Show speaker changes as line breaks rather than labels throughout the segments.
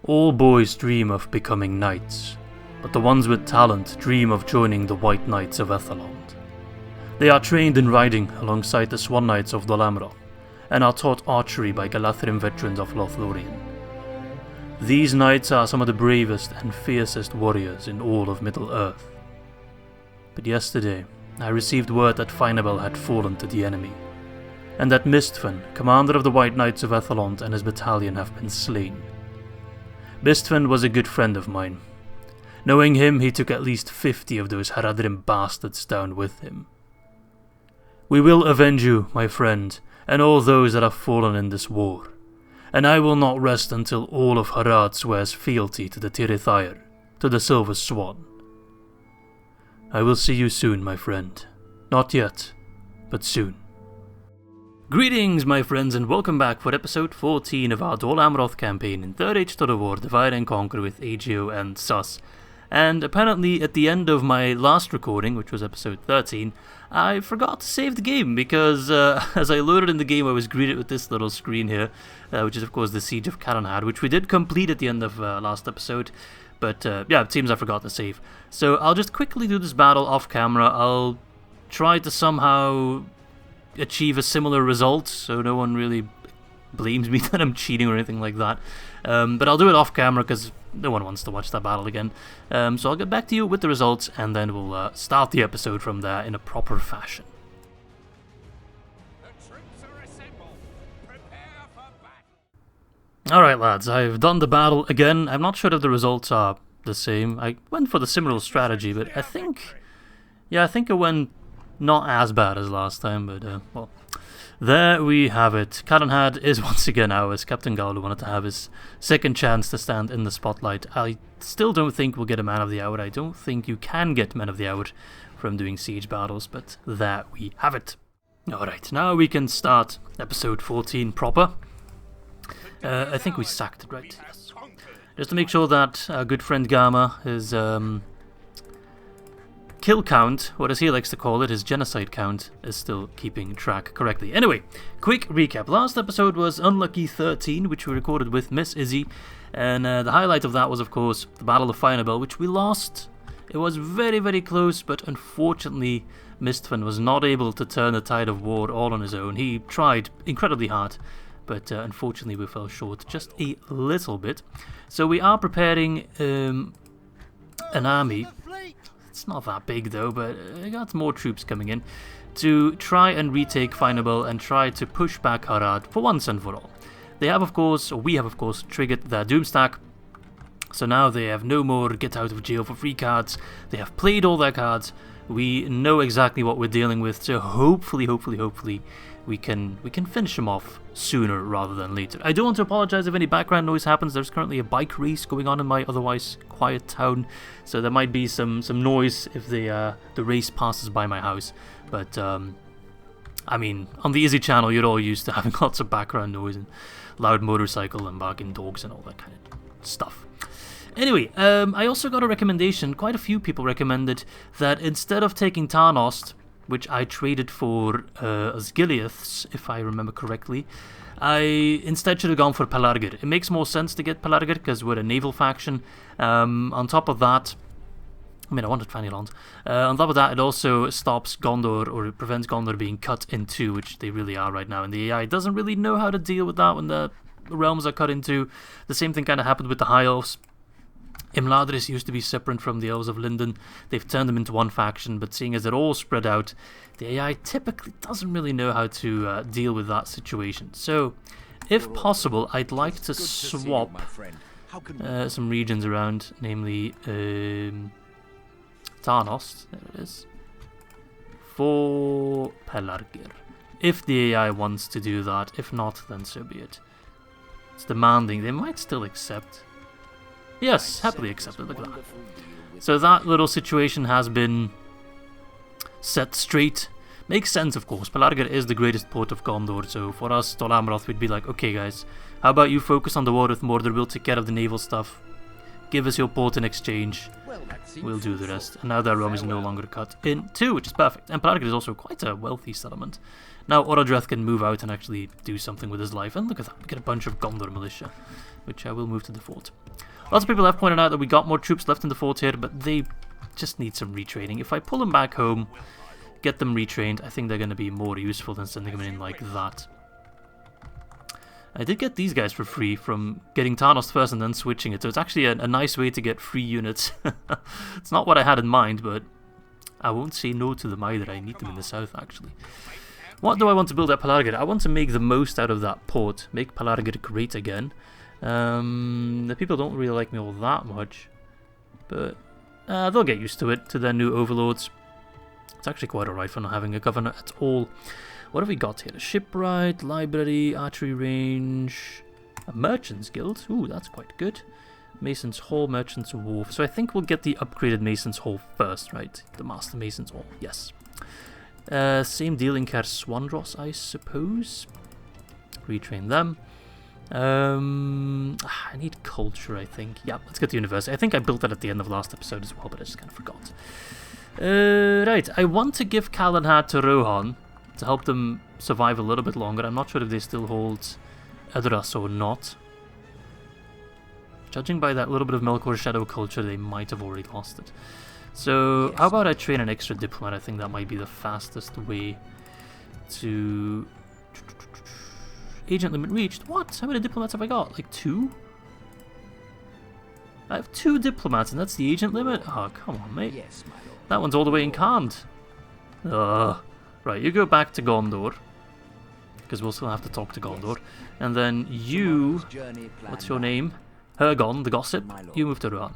All boys dream of becoming knights, but the ones with talent dream of joining the White Knights of Edhellond. They are trained in riding alongside the Swan Knights of Dol Amroth, and are taught archery by Galadhrim veterans of Lothlorien. These knights are some of the bravest and fiercest warriors in all of Middle-earth. But yesterday, I received word that Faen'Obel had fallen to the enemy, and that Mistven, commander of the White Knights of Edhellond, and his batallion have been slain. Mistven was a good friend of mine. Knowing him, he took at least 50 of those Haradrim bastards down with him. We will avenge you, my friend, and all those that have fallen in this war, and I will not rest until all of Harad swears fealty to the Tirithire, to the Silver Swan. I will see you soon, my friend. Not yet, but soon. Greetings, my friends, and welcome back for episode 14 of our Dol Amroth campaign in 3rd Age Total War Divide and Conquer with AGO and Sus. And apparently at the end of my last recording, which was episode 13, I forgot to save the game because as I loaded in the game I was greeted with this little screen here, which is of course the Siege of Cair, which we did complete at the end of last episode. But yeah, it seems I forgot to save. So I'll just quickly do this battle off camera. I'll try to somehow achieve a similar result, so no one really blames me that I'm cheating or anything like that. But I'll do it off camera because no one wants to watch that battle again. So I'll get back to you with the results, and then we'll start the episode from there in a proper fashion. Alright lads, I've done the battle again. I'm not sure if the results are the same. I went for the similar strategy, but I think it went not as bad as last time, but well, there we have it. Cair is once again ours. Captain Galadhrim wanted to have his second chance to stand in the spotlight. I still don't think we'll get a Man of the Hour. I don't think you can get Man of the Hour from doing siege battles, but there we have it. Alright, now we can start episode 14 proper. I think we sacked it, right? Yes. Just to make sure that our good friend Gama, his kill count, what as he likes to call it, his genocide count, is still keeping track correctly. Anyway, quick recap. Last episode was Unlucky 13, which we recorded with Miss Izzy, and the highlight of that was, of course, the Battle of Faen'Obel, which we lost. It was very, very close, but unfortunately, Mistven was not able to turn the tide of war all on his own. He tried incredibly hard, but unfortunately we fell short just a little bit. So we are preparing an army. It's not that big though, but I got more troops coming in to try and retake Faen'Obel and try to push back Harad for once and for all. We have of course triggered their Doomstack, so now they have no more get out of jail for free cards. They have played all their cards. We know exactly what we're dealing with, so hopefully we can finish them off sooner rather than later. I do want to apologize if any background noise happens. There's currently a bike race going on in my otherwise quiet town, so there might be some noise if the race passes by my house. But I mean, on the Izzy channel, you're all used to having lots of background noise and loud motorcycle and barking dogs and all that kind of stuff. Anyway, I also got a recommendation. Quite a few people recommended that instead of taking Tarnost, which I traded for Osgiliaths, if I remember correctly, I instead should have gone for Pelargir. It makes more sense to get Pelargir because we're a naval faction. On top of that, I mean, I wanted Faen'Obel. On top of that, it also stops Gondor, or it prevents Gondor being cut in two, which they really are right now. And the AI doesn't really know how to deal with that when the realms are cut in two. The same thing kind of happened with the High Elves. Imladris used to be separate from the Elves of Lindon. They've turned them into one faction, but seeing as they're all spread out, the AI typically doesn't really know how to deal with that situation. So, if possible, I'd like to swap some regions around, namely Tarnost, there it is, for Pelargir. If the AI wants to do that, if not, then so be it. It's demanding, they might still accept. Yes, happily accepted, look at that. So that little situation has been set straight. Makes sense, of course. Pelargir is the greatest port of Gondor, so for us, Dol Amroth, we'd be like, okay guys, how about you focus on the war with Mordor, we'll take care of the naval stuff. Give us your port in exchange. We'll do the rest. And now their realm is no longer cut in two, which is perfect. And Palargid is also quite a wealthy settlement. Now Orodreth can move out and actually do something with his life. And look at that, we get a bunch of Gondor militia, which I will move to the fort. Lots of people have pointed out that we got more troops left in the fort here, but they just need some retraining. If I pull them back home, get them retrained, I think they're going to be more useful than sending them in like that. I did get these guys for free from getting Tarnos first and then switching it, so it's actually a nice way to get free units. It's not what I had in mind, but I won't say no to them either. I need them in the south, actually. What do I want to build at Palargid? I want to make the most out of that port, make Palargid great again. The people don't really like me all that much, but they'll get used to it, to their new overlords. It's actually quite alright for not having a governor at all. What have we got here? A shipwright, library, archery range, a merchant's guild. Ooh, that's quite good. Mason's Hall, Merchant's Wharf. So I think we'll get the upgraded Mason's Hall first, right? The Master Mason's Hall, yes. Same deal in Cair Swandros, I suppose. Retrain them. I need culture, I think. Yeah, let's get the university. I think I built that at the end of last episode as well, but I just kind of forgot. Right, I want to give Calenhad to Rohan to help them survive a little bit longer. I'm not sure if they still hold Edras or not. Judging by that little bit of Melkor Shadow culture, they might have already lost it. So, how about I train an extra diplomat? I think that might be the fastest way to... Agent limit reached. What? How many diplomats have I got? Like 2? I have 2 diplomats and that's the agent limit? Oh, come on, mate.
Yes, my lord.
That one's all the way in Khand. Right, you go back to Gondor. Because we'll still have to talk to Gondor. And then you... What's your name? Hergon, the gossip. You move to Rohan.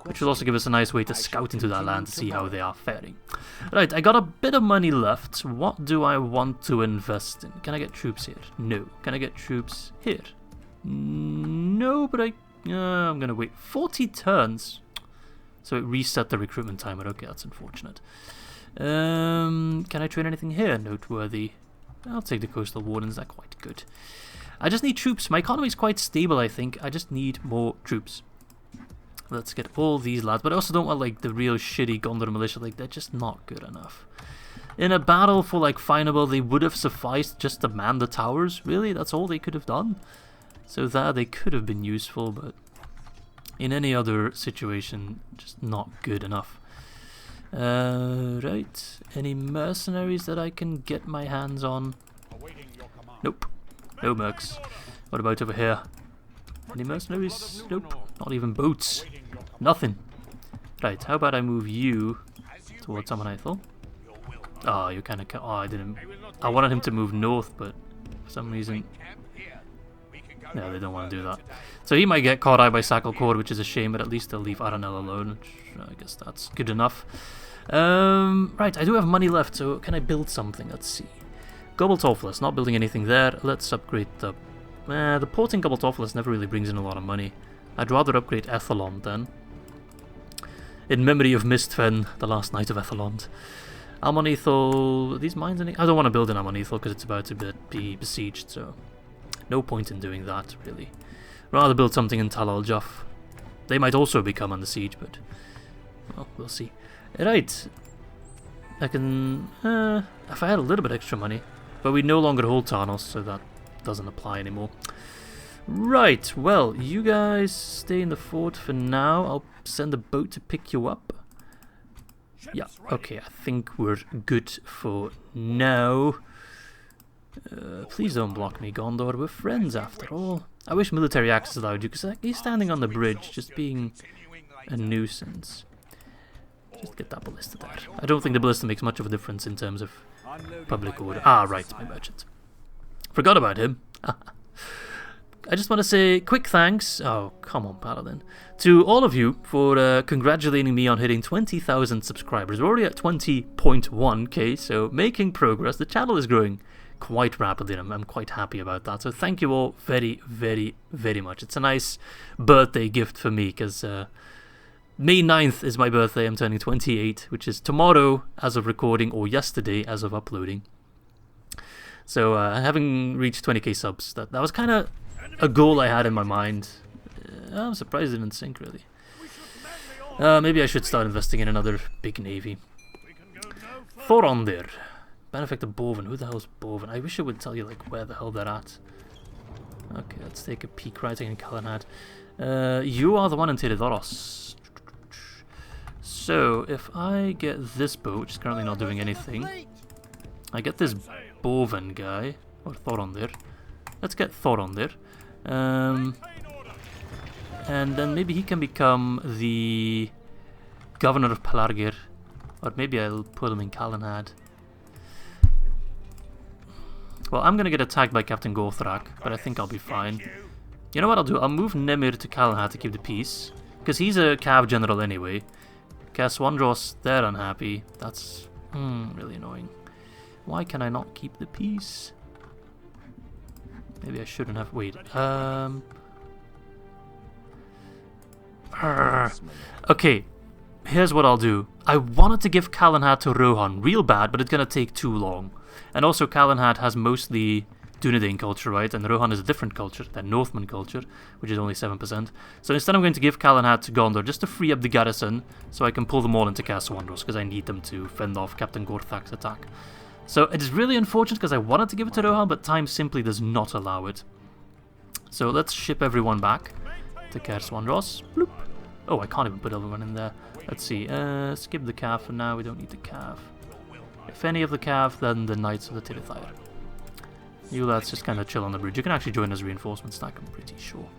Which will also give us a nice way to scout into that land to see how they are faring. Right, I got a bit of money left. What do I want to invest in? Can I get troops here? No. Can I get troops here? No, but I'm going to wait 40 turns. So it reset the recruitment timer. Okay, that's unfortunate. Can I train anything here? Noteworthy. I'll take the coastal wardens. They're quite good. I just need troops. My economy is quite stable, I think. I just need more troops. Let's get all these lads. But I also don't want like the real shitty Gondor militia. Like, they're just not good enough. In a battle for like Faen'Obel, they would have sufficed just to man the towers. Really? That's all they could have done? So there they could have been useful, but in any other situation, just not good enough. Right. Any mercenaries that I can get my hands on? Nope. No mercs. What about over here? Any mercenaries? Nope. Not even boats. Nothing. Right, how about I move you towards Amonithal? Oh, you kind of... Oh, I didn't... I wanted him to move north, but for some reason... No, they don't want to do that. So he might get caught out by Sacklecord, which is a shame, but at least they'll leave Aranel alone, which I guess that's good enough. Right, I do have money left, so can I build something? Let's see. Gobbletoffless, not building anything there. Let's upgrade the... the port in Gobbletoffless never really brings in a lot of money. I'd rather upgrade Edhellond then. In memory of Mistven, the last Knight of Edhellond. Amonithal... Are these mines any... I don't want to build in Amonithal because it's about to be besieged, so... No point in doing that, really. Rather build something in Tal al-Jaf. They might also become under siege, but... Well, we'll see. Right. I can... if I had a little bit extra money. But we no longer hold Tarnos, so that doesn't apply anymore. Right, well, you guys stay in the fort for now. I'll send a boat to pick you up. Yeah, okay, I think we're good for now. Please don't block me, Gondor. We're friends after all. I wish military access allowed you, because he's standing on the bridge, just being a nuisance. Just get that ballista there. I don't think the ballista makes much of a difference in terms of public order. Ah, right, my merchant. Forgot about him. I just want to say quick thanks, oh come on Paladin, to all of you for congratulating me on hitting 20,000 subscribers. We're already at 20.1k, so making progress. The channel is growing quite rapidly and I'm quite happy about that. So thank you all very, very, very much. It's a nice birthday gift for me because May 9th is my birthday. I'm turning 28, which is tomorrow as of recording or yesterday as of uploading. So having reached 20k subs, that was kind of a goal I had in my mind. I'm surprised it didn't sink, really. Maybe I should start investing in another big navy. Thorondir. Benefactor Boven. Who the hell is Boven? I wish it would tell you, like, where the hell they're at. Okay, let's take a peek right in Calanad. You are the one in Teredoros. So, if I get this boat, which is currently not doing anything, I get this Boven guy, or Thorondir. Let's get Thorondir. And then maybe he can become the governor of Pelargir. Or maybe I'll put him in Calanad. Well, I'm gonna get attacked by Captain Gothrak, but I think I'll be fine. You know what I'll do? I'll move Nimir to Calanad to keep the peace. Because he's a Cav general anyway. Andros, they're unhappy. That's really annoying. Why can I not keep the peace? Maybe I shouldn't have. Wait. Okay. Here's what I'll do. I wanted to give Calanad to Rohan real bad, but it's gonna take too long. And also Calanad has mostly Dunedain culture, right? And Rohan is a different culture, that Northman culture, which is only 7%. So instead I'm going to give Calanad to Gondor just to free up the garrison, so I can pull them all into Andros, because I need them to fend off Captain Gorthak's attack. So it is really unfortunate because I wanted to give it to Rohan, but time simply does not allow it. So let's ship everyone back to Andros. Bloop. Oh, I can't even put everyone in there. Let's see, skip the Cav for now, we don't need the Cav. If any of the Cav, then the Knights of the Tirithire. You lads just kind of chill on the bridge. You can actually join as reinforcement stack, I'm pretty sure.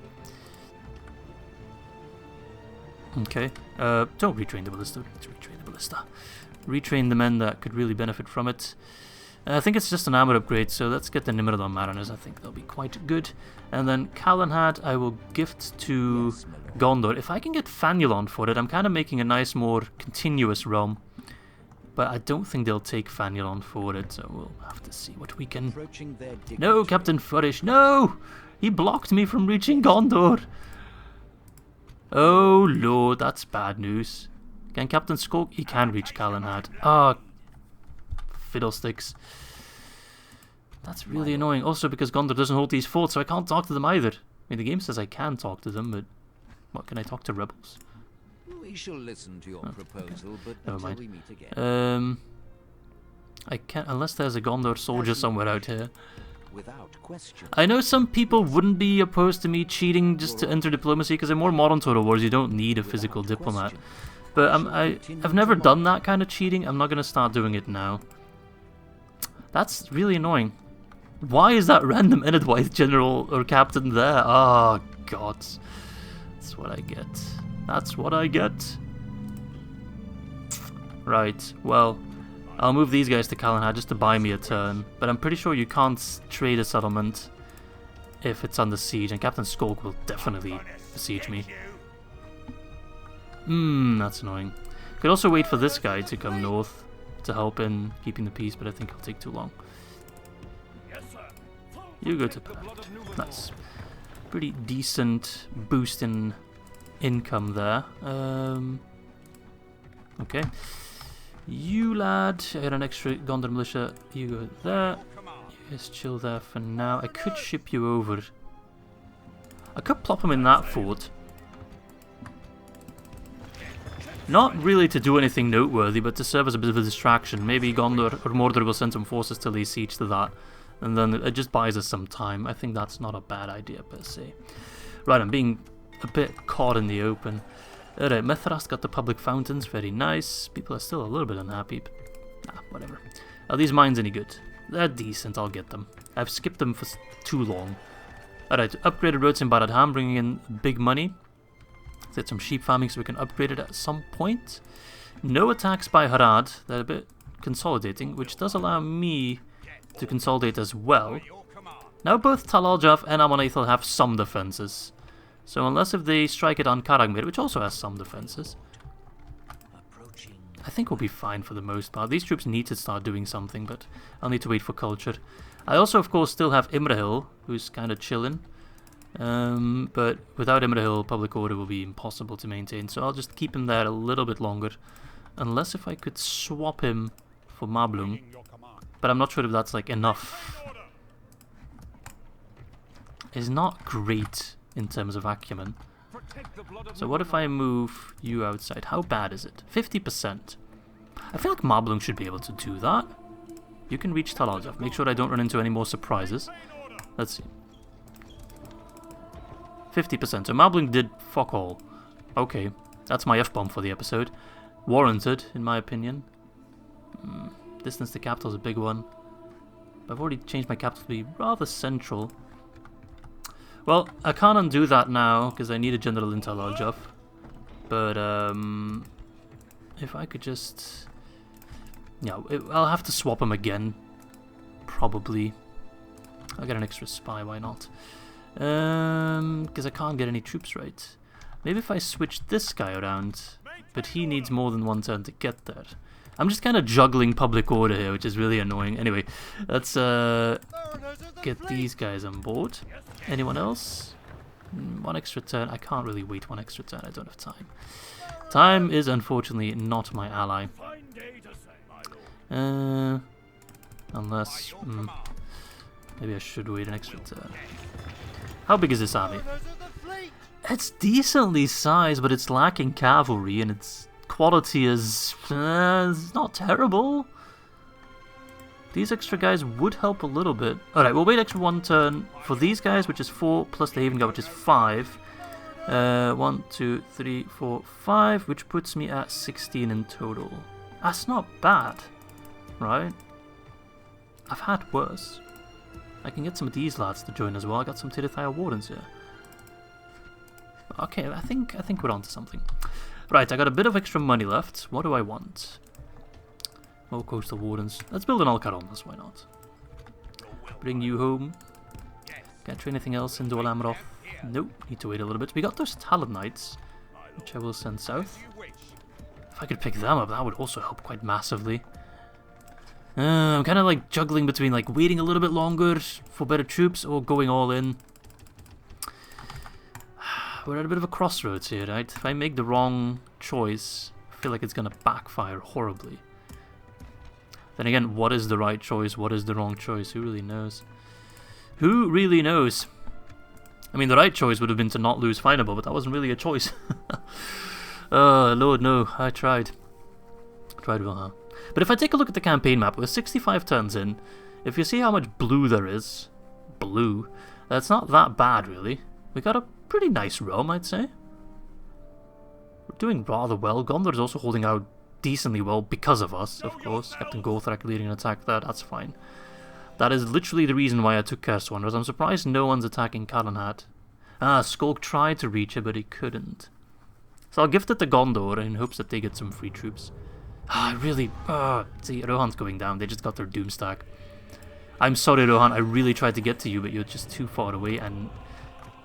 Okay, don't retrain the ballista, let's retrain the ballista. Retrain the men that could really benefit from it. I think it's just an armor upgrade, so let's get the Nimrodon Mariners, I think they'll be quite good. And then Calanad I will gift to Gondor. If I can get Faen'Obel for it, I'm kind of making a nice, more continuous realm. But I don't think they'll take Faen'Obel for it, so we'll have to see what we can... No, Captain Furish, no! He blocked me from reaching Gondor! Oh lord, that's bad news. Can Captain Skulk? He can reach Calanad. Ah, fiddlesticks. That's really annoying. Also because Gondor doesn't hold these forts, so I can't talk to them either. I mean, the game says I can talk to them, but what can I talk to rebels?
We shall listen to your proposal,
okay.
But until we meet again.
I can't, unless there's a Gondor soldier somewhere out here.
Without question.
I know some people wouldn't be opposed to me cheating just to enter diplomacy, because in more modern Total Wars you don't need a physical diplomat. But I've never done that kind of cheating. I'm not going to start doing it now. That's really annoying. Why is that random Enedwythe general or captain there? Oh, God. That's what I get. That's what I get. Right, well, I'll move these guys to Calanad just to buy me a turn. But I'm pretty sure you can't trade a settlement if it's under siege. And Captain Skulk will definitely besiege me. That's annoying. Could also wait for this guy to come north to help in keeping the peace, but I think it'll take too long. You go to Pelargir. Nice. Pretty decent boost in income there. Okay. You lad, I got an extra Gondor militia. You go there. You guys chill there for now. I could ship you over. I could plop him in that fort. Not really to do anything noteworthy, but to serve as a bit of a distraction. Maybe Gondor or Mordor will send some forces to lay siege to that. And then it just buys us some time. I think that's not a bad idea per se. Right, I'm being a bit caught in the open. Alright, Mithras got the public fountains. Very nice. People are still a little bit unhappy. But, whatever. Are these mines any good? They're decent, I'll get them. I've skipped them for too long. Alright, upgraded roads in Baradham, bringing in big money. Let's get some sheep farming so we can upgrade it at some point. No attacks by Harad. They're a bit consolidating, which does allow me to consolidate as well. Now both Tal Aljaf and Amon Aethel have some defenses. So unless if they strike it on Karagmir, which also has some defenses, I think we'll be fine for the most part. These troops need to start doing something, but I'll need to wait for culture. I also, of course, still have Imrahil, who's kind of chilling. But without Imrahil, public order will be impossible to maintain. So I'll just keep him there a little bit longer. Unless if I could swap him for Mablung. But I'm not sure if that's like enough. It's not great in terms of acumen. So what if I move you outside? How bad is it? 50%. I feel like Moblung should be able to do that. You can reach Talaljov. Make sure I don't run into any more surprises. Let's see. 50%. So Moblung did fuck all. Okay. That's my F-bomb for the episode. Warranted, in my opinion. Distance to capital is a big one. I've already changed my capital to be rather central. Well, I can't undo that now, because I need a general in Talaljov. But, if I could just... Yeah, I'll have to swap him again. Probably. I'll get an extra spy, why not? Because I can't get any troops right. Maybe if I switch this guy around, but he needs more than one turn to get there. I'm just kind of juggling public order here, which is really annoying. Anyway, let's get these guys on board. Anyone else? One extra turn. I can't really wait one extra turn. I don't have time. Time is unfortunately not my ally. Unless... maybe I should wait an extra turn. How big is this army? It's decently sized, but it's lacking cavalry, and its quality is not terrible. These extra guys would help a little bit. Alright, we'll wait extra one turn for these guys, which is 4, plus the Haven Guard, which is 5. 1, 2, 3, 4, 5, which puts me at 16 in total. That's not bad, right? I've had worse. I can get some of these lads to join as well. I got some Tirithaya Wardens here. Okay, I think we're onto something. Right, I got a bit of extra money left. What do I want? More coastal wardens. Let's build an Alcar on this, why not? Bring you home. Can't try anything else in Dol Amroth. Nope, need to wait a little bit. We got those Talon Knights, which I will send south. If I could pick them up, that would also help quite massively. I'm kind of like juggling between like waiting a little bit longer for better troops or going all in. We're at a bit of a crossroads here, right? If I make the wrong choice, I feel like it's going to backfire horribly. Then again, what is the right choice? What is the wrong choice? Who really knows? Who really knows? I mean, the right choice would have been to not lose Faen'Obel, but that wasn't really a choice. Lord, no. I tried. Tried well, huh? But if I take a look at the campaign map, we're 65 turns in. If you see how much blue there is, that's not that bad, really. We got a pretty nice realm, I'd say. We're doing rather well. Gondor is also holding out decently well because of us, of course. Captain Gothrak leading an attack there, that's fine. That is literally the reason why I took Cair Swan. I'm surprised no one's attacking Calanhat. Skulk tried to reach it, but he couldn't. So I'll gift it to Gondor in hopes that they get some free troops. See, Rohan's going down. They just got their Doomstack. I'm sorry, Rohan. I really tried to get to you, but you're just too far away, and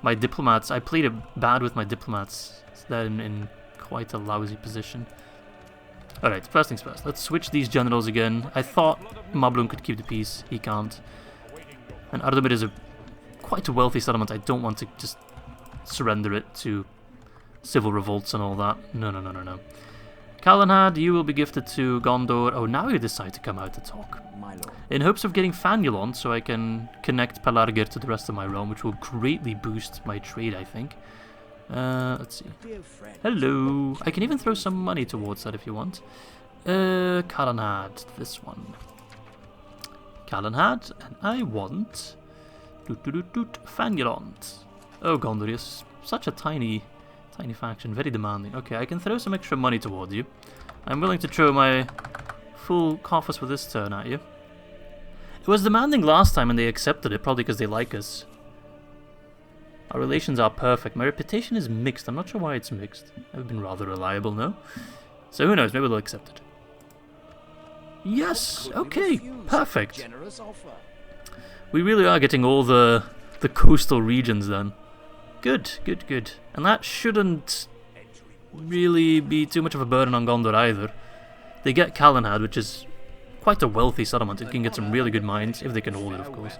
my diplomats, I played it bad with my diplomats. They're in quite a lousy position. Alright, first things first. Let's switch these generals again. I thought Moblung could keep the peace. He can't. And Ardamir is quite a wealthy settlement. I don't want to just surrender it to civil revolts and all that. No. Calanhad, you will be gifted to Gondor. Oh, now you decide to come out to talk. In hopes of getting Faen'Obel so I can connect Pelargir to the rest of my realm, which will greatly boost my trade, I think. Let's see. Hello. I can even throw some money towards that if you want. Calanhad, this one. Calanhad, and I want... Faen'Obel. Oh, Gondor is such a tiny faction, very demanding. Okay, I can throw some extra money towards you. I'm willing to throw my full coffers for this turn at you. It was demanding last time and they accepted it, probably because they like us. Our relations are perfect. My reputation is mixed. I'm not sure why it's mixed. I've been rather reliable, no? So who knows, maybe they'll accept it. Yes! Okay, perfect. We really are getting all the coastal regions then. Good. And that shouldn't really be too much of a burden on Gondor either. They get Calanhad, which is quite a wealthy settlement. It can get some really good mines, if they can hold it, of course.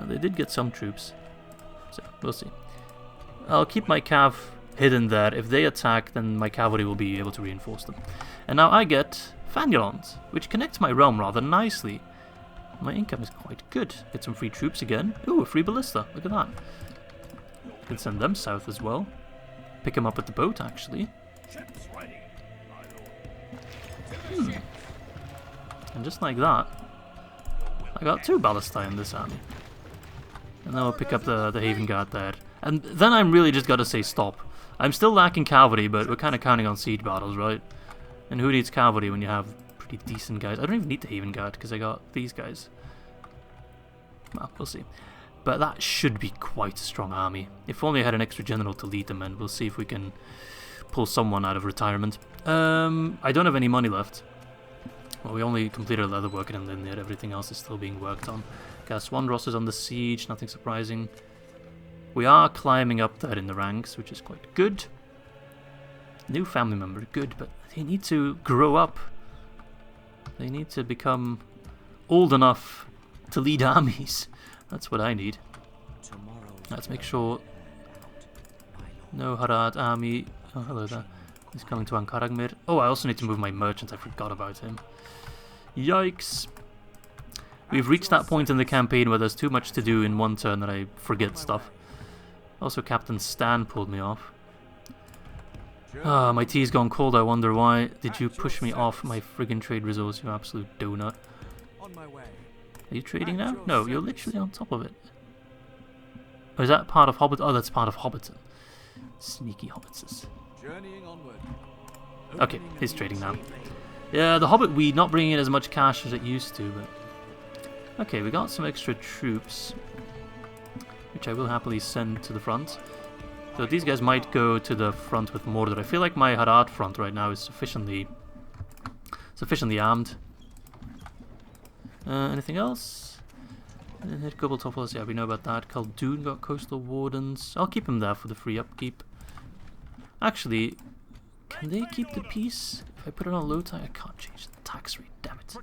They did get some troops. So, we'll see. I'll keep my cav hidden there. If they attack, then my cavalry will be able to reinforce them. And now I get Faen'Obel, which connects my realm rather nicely. My income is quite good. Get some free troops again. Ooh, a free ballista. Look at that. Can send them south as well. pick him up with the boat, actually. And just like that, I got 2 ballista in this army. And then we'll pick up the Haven Guard there. And then I'm really just gotta say stop. I'm still lacking cavalry, but we're kind of counting on siege battles, right? And who needs cavalry when you have pretty decent guys? I don't even need the Haven Guard because I got these guys. Well, we'll see. But that should be quite a strong army. If only I had an extra general to lead them, and we'll see if we can pull someone out of retirement. I don't have any money left. Well, we only completed leather work and then everything else is still being worked on. Andros is on the siege, nothing surprising. We are climbing up there in the ranks, which is quite good. New family member, good, but they need to grow up. They need to become old enough to lead armies. That's what I need. Let's make sure no Harad army. Oh, hello there. He's coming to Ankaragmir. Oh, I also need to move my merchant. I forgot about him. Yikes. We've reached that point in the campaign where there's too much to do in one turn that I forget stuff. Also, Captain Stan pulled me off. Ah, my tea's gone cold. I wonder why. Did you push me off my friggin' trade resource, you absolute donut? Are you trading now? No, you're literally on top of it. Oh, is that part of Hobbit? Oh, that's part of Hobbiton. Sneaky Hobbitses. Okay, he's trading now. Yeah, the Hobbit weed not bringing in as much cash as it used to, but... Okay, we got some extra troops, which I will happily send to the front. So these guys might go to the front with Mordor. I feel like my Harad front right now is sufficiently armed. Anything else? Gobeltoffels, yeah, we know about that. Khaldun got coastal wardens. I'll keep him there for the free upkeep. Actually, can they keep the peace? If I put it on low tide, I can't change the tax rate, damn it.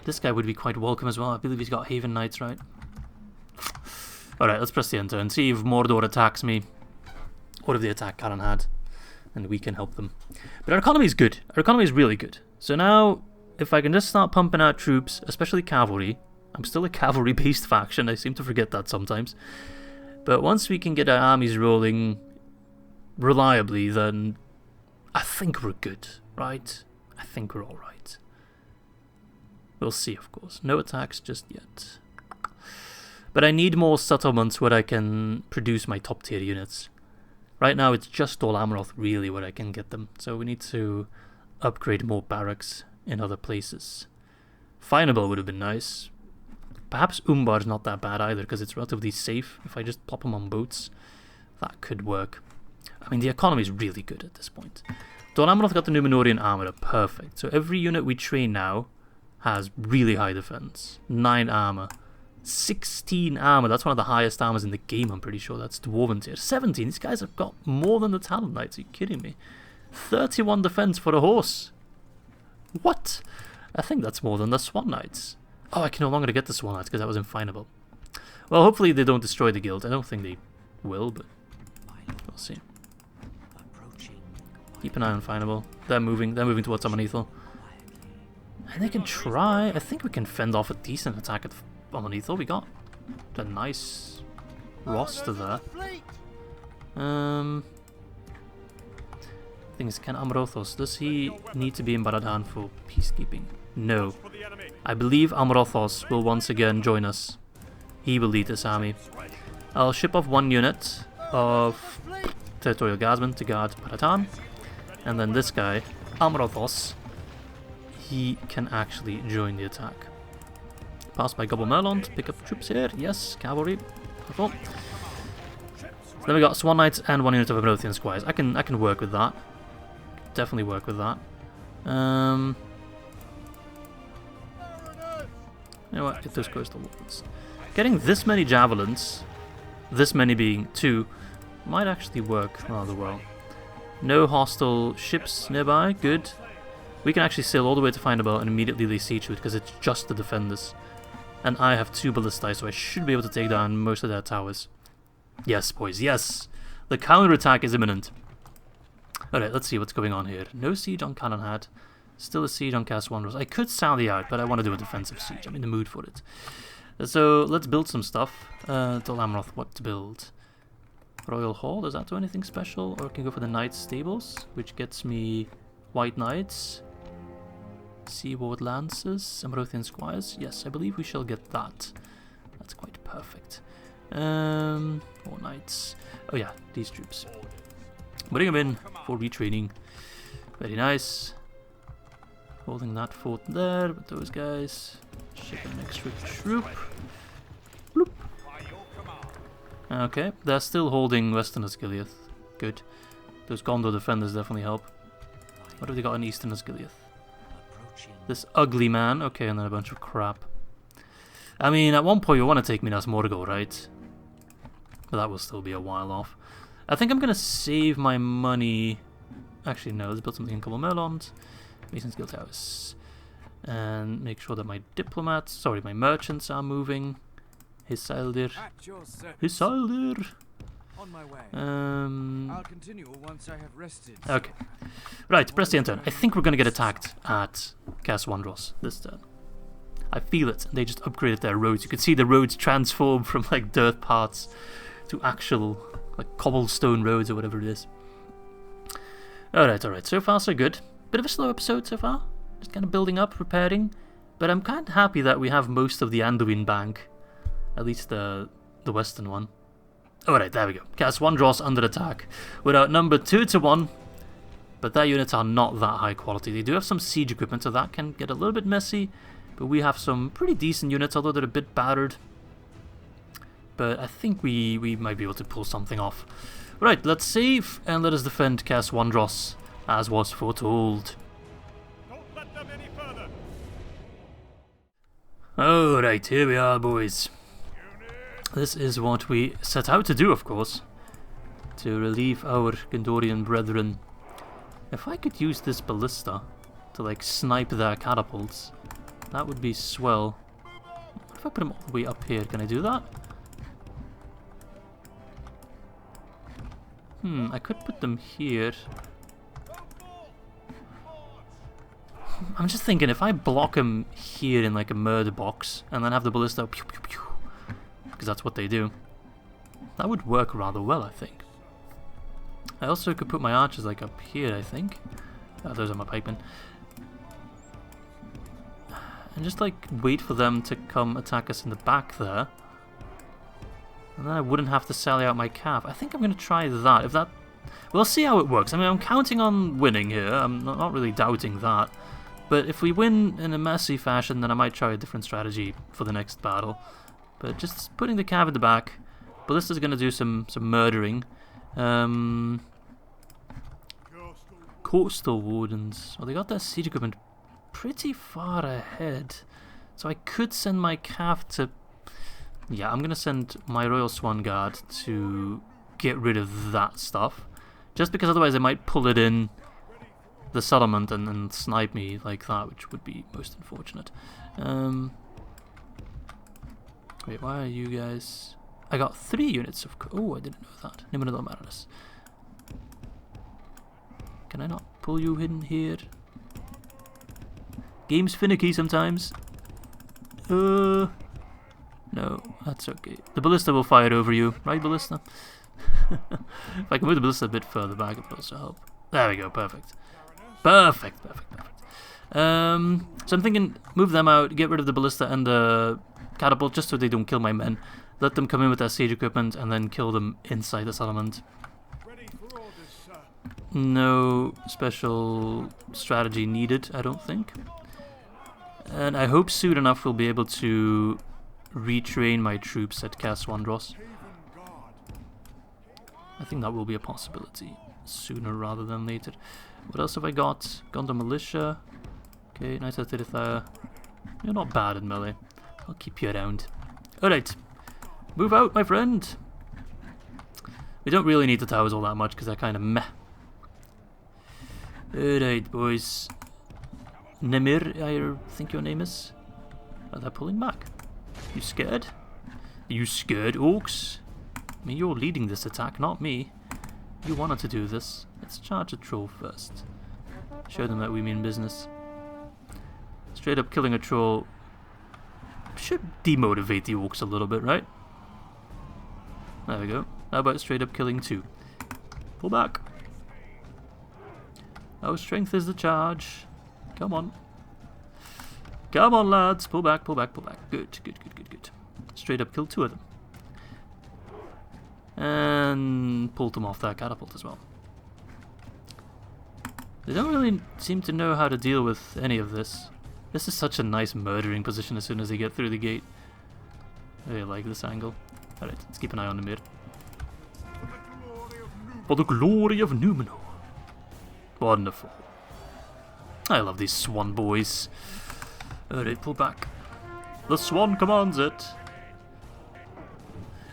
This guy would be quite welcome as well. I believe he's got Haven Knights, right? Alright, let's press the enter and see if Mordor attacks me. Or if they attack Caranhad. And we can help them. But our economy is good. Our economy is really good. So now, if I can just start pumping out troops, especially cavalry. I'm still a cavalry-based faction. I seem to forget that sometimes. But once we can get our armies rolling reliably, then I think we're good, right? I think we're alright. We'll see, of course. No attacks just yet. But I need more settlements where I can produce my top tier units. Right now it's just Dol Amroth really where I can get them. So we need to upgrade more barracks in other places. Faen'Obel would have been nice. Perhaps Umbar's not that bad either because it's relatively safe. If I just plop them on boats, that could work. I mean, the economy is really good at this point. Dol Amroth got the Númenórean armor, perfect. So every unit we train now has really high defense. 9 armor. 16 armor, that's one of the highest armors in the game, I'm pretty sure. That's Dwarven tier. 17, these guys have got more than the Talon Knights, are you kidding me? 31 defense for a horse. What? I think that's more than the Swan Knights. Oh, I can no longer get the Swan Knights because that was in Faen'Obel. Well, hopefully they don't destroy the guild. I don't think they will, but we'll see. Keep an eye on Faen'Obel. They're moving towards Amanethil. And they can try. I think we can fend off a decent attack at Amanethil. We got a nice roster there. Thing is, can Amrothos, does he need to be in Baradan for peacekeeping? No. I believe Amrothos will once again join us. He will lead this army. I'll ship off 1 unit of territorial guardsmen to guard Baradan. And then this guy, Amrothos, he can actually join the attack. Pass by Gobble Merlond, pick up troops here. Yes, cavalry. Wonderful. Then we got Swan Knights and 1 unit of Amrothian Squires. I can work with that. Definitely work with that. You know what? Get those coastal wardens. Getting this many javelins, this many being 2, might actually work rather well. No hostile ships nearby. Good. We can actually sail all the way to Faen'Obel and immediately lay siege to it because it's just the defenders. And I have 2 ballistae, so I should be able to take down most of their towers. Yes, boys, yes! The counterattack is imminent. Alright, let's see what's going on here. No siege on Caranhad. Still a siege on Cair Swanros. I could sally out, but I want to do a defensive siege. I'm in the mood for it. So, let's build some stuff. Dol Amroth, what to build? Royal Hall, does that do anything special? Or I can go for the Knights Stables, which gets me White Knights, Seaward Lancers, Amrothian Squires. Yes, I believe we shall get that. That's quite perfect. More Knights. Oh yeah, these troops. Putting them in for retraining. Very nice. Holding that fort there with those guys. Ship an extra troop. Bloop. Okay, they're still holding Western Osgiliath. Good. Those Gondor defenders definitely help. What have they got in Eastern Osgiliath? This ugly man. Okay, and then a bunch of crap. I mean, at one point you want to take Minas Morgul, right? But that will still be a while off. I think I'm going to save my money. Actually, no, let's build something in Cobble Merlond. Mason's Guild House. And make sure that my diplomats, sorry, my merchants are moving. Hisaldir. Hisaldir.
On my way.
I'll
continue once I have rested.
Okay. Right, press the end turn. I think we're going to get attacked at Andros this turn. I feel it. They just upgraded their roads. You can see the roads transform from like dirt paths to actual like cobblestone roads or whatever it is. Alright. So far so good. Bit of a slow episode so far. Just kind of building up, preparing. But I'm kind of happy that we have most of the Anduin bank. At least the western one. Alright, there we go. Andros under attack. We're outnumbered 2-1. But their units are not that high quality. They do have some siege equipment, so that can get a little bit messy. But we have some pretty decent units, although they're a bit battered. But I think we might be able to pull something off. Right, let's save and let us defend Andros, as was foretold.
Don't let them any further.
Alright, here we are, boys. This is what we set out to do, of course. To relieve our Gondorian brethren. If I could use this ballista to like snipe their catapults, that would be swell. What if I put them all the way up here? Can I do that? I could put them here. I'm just thinking, if I block them here in like a murder box, and then have the ballista pew pew pew, because that's what they do, that would work rather well, I think. I also could put my archers like up here, I think. Those are my pikemen. And just like wait for them to come attack us in the back there. And then I wouldn't have to sally out my cav. I think I'm going to try that. If that, we'll see how it works. I mean, I'm counting on winning here. I'm not really doubting that. But if we win in a messy fashion, then I might try a different strategy for the next battle. But just putting the cav in the back. Ballista's going to do some murdering. Coastal Wardens. Well, they got their siege equipment pretty far ahead. So I could send my cav to... Yeah, I'm going to send my Royal Swan Guard to get rid of that stuff. Just because otherwise they might pull it in the settlement and snipe me like that, which would be most unfortunate. Wait, why are you guys... I got 3 units of... Oh, I didn't know that. Nimrod Marinus. Can I not pull you in here? Game's finicky sometimes. No, that's okay. The ballista will fire over you, right, ballista? If I can move the ballista a bit further back, it will also help. There we go, perfect. Perfect. So I'm thinking, move them out, get rid of the ballista and the catapult, just so they don't kill my men. Let them come in with their siege equipment, and then kill them inside the settlement. No special strategy needed, I don't think. And I hope soon enough we'll be able to retrain my troops at Andros. I think that will be a possibility sooner rather than later. What else have I got? Gondor Militia. Okay, Knights of Edhellond. You're not bad in melee. I'll keep you around. Alright. Move out, my friend. We don't really need the towers all that much because they're kind of meh. Alright, boys. Nemir, I think your name is. Oh, they're pulling back. You scared? You scared, orcs? I mean, you're leading this attack, not me. You wanted to do this. Let's charge a troll first. Show them that we mean business. Straight up killing a troll should demotivate the orcs a little bit, right? There we go. How about straight up killing 2? Pull back. Oh, strength is the charge. Come on. Come on, lads. Pull back, pull back, pull back. Good, good, good, good, good. Straight up kill 2 of them. And pulled them off that catapult as well. They don't really seem to know how to deal with any of this. This is such a nice murdering position as soon as they get through the gate. I really like this angle. Alright, let's keep an eye on the mid. For the glory of Numenor. Wonderful. I love these Swan boys. Alright, pull back. The Swan commands it.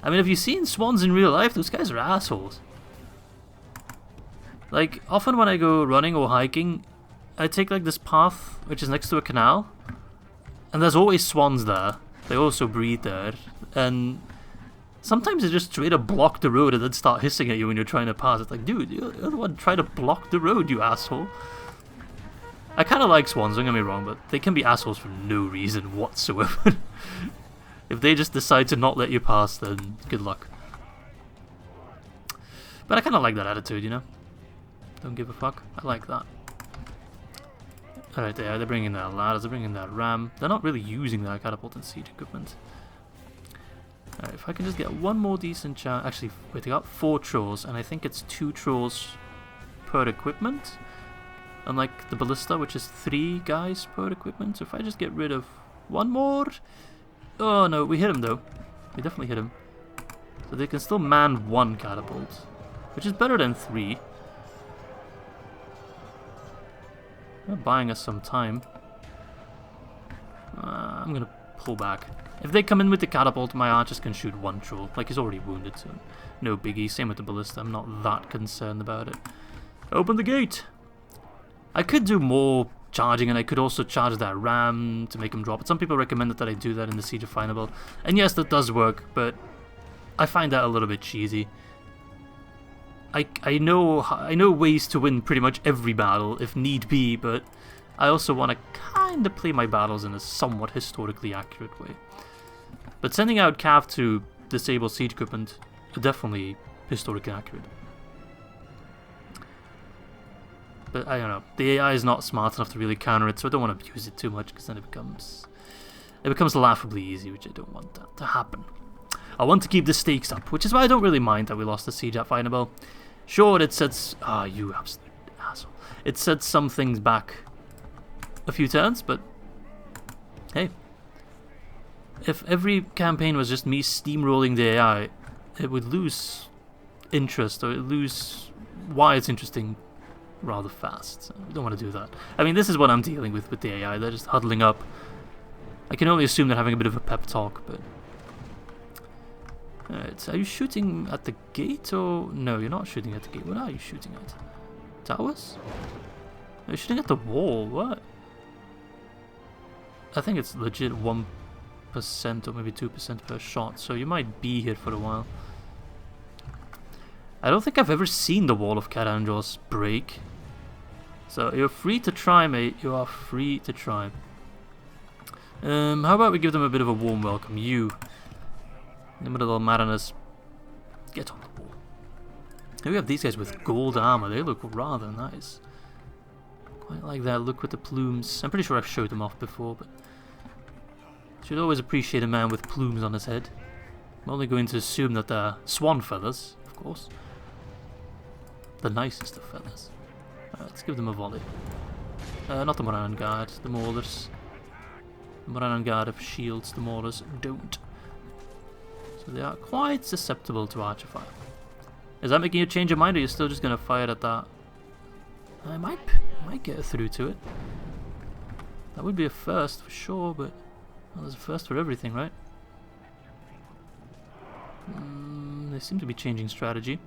I mean, have you seen Swans in real life? Those guys are assholes. Like, often when I go running or hiking, I take like this path which is next to a canal, and there's always swans there. They also breed there, and sometimes they just straight up block the road and then start hissing at you when you're trying to pass. It's like, dude, you're the one trying to block the road, you asshole. I kind of like swans, don't get me wrong, but they can be assholes for no reason whatsoever. If they just decide to not let you pass, then good luck. But I kind of like that attitude, you know? Don't give a fuck. I like that. Alright, they're bringing their ladders, they're bringing their ram. They're not really using their catapult and siege equipment. Alright, if I can just get one more decent chance. Actually, wait, they got 4 trolls, and I think it's 2 trolls per equipment. Unlike the ballista, which is 3 guys per equipment. So if I just get rid of 1 more. Oh no, we hit him though. We definitely hit him. So they can still man 1 catapult, which is better than 3. They're buying us some time. I'm gonna pull back. If they come in with the catapult, my archers can shoot 1 troll. Like, he's already wounded, so no biggie. Same with the ballista. I'm not that concerned about it. Open the gate! I could do more charging, and I could also charge that ram to make him drop. But some people recommended that I do that in the Siege of Faen'Obel. And yes, that does work, but I find that a little bit cheesy. I know ways to win pretty much every battle if need be, but I also want to kind of play my battles in a somewhat historically accurate way. But sending out Cav to disable siege equipment is definitely historically accurate. But I don't know, the AI is not smart enough to really counter it, so I don't want to abuse it too much, because then it becomes laughably easy, which I don't want that to happen. I want to keep the stakes up, which is why I don't really mind that we lost the siege at Faen'Obel. Sure, it sets... Ah, you absolute asshole. It sets some things back a few turns, but... Hey. If every campaign was just me steamrolling the AI, it would lose interest, or it would lose why it's interesting rather fast. So we don't want to do that. I mean, this is what I'm dealing with the AI. They're just huddling up. I can only assume they're having a bit of a pep talk, but... Alright, are you shooting at the gate or... No, you're not shooting at the gate. What are you shooting at? Towers? You're shooting at the wall. What? I think it's legit 1% or maybe 2% per shot, so you might be here for a while. I don't think I've ever seen the wall of Cair Andros break. So you're free to try, mate. You are free to try. How about we give them a bit of a warm welcome? You... Little mariners, get on the wall. Here we have these guys with gold armor. They look rather nice. Quite like that look with the plumes. I'm pretty sure I've showed them off before, but should always appreciate a man with plumes on his head. I'm only going to assume that they're swan feathers, of course. The nicest of feathers. Let's give them a volley. Not the Moran Guard, the Maulers. The Moran Guard have shields, the Maulers don't. So they are quite susceptible to archer fire. Is that making you change your mind, or are you still just going to fire at that? I might get through to it. That would be a first for sure, but well, there's a first for everything, right? They seem to be changing strategy.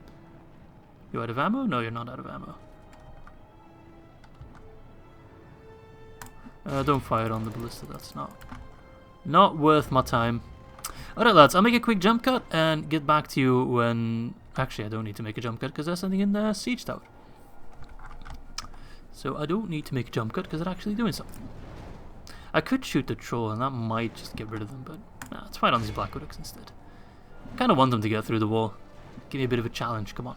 You out of ammo? No, you're not out of ammo. Don't fire on the ballista, that's not worth my time. Alright lads, I'll make a quick jump cut and get back to you when... Actually, I don't need to make a jump cut because there's something in the siege tower. So I don't need to make a jump cut because they're actually doing something. I could shoot the troll and that might just get rid of them, but nah, let's fight on these black orcs instead. I kind of want them to get through the wall. Give me a bit of a challenge, come on.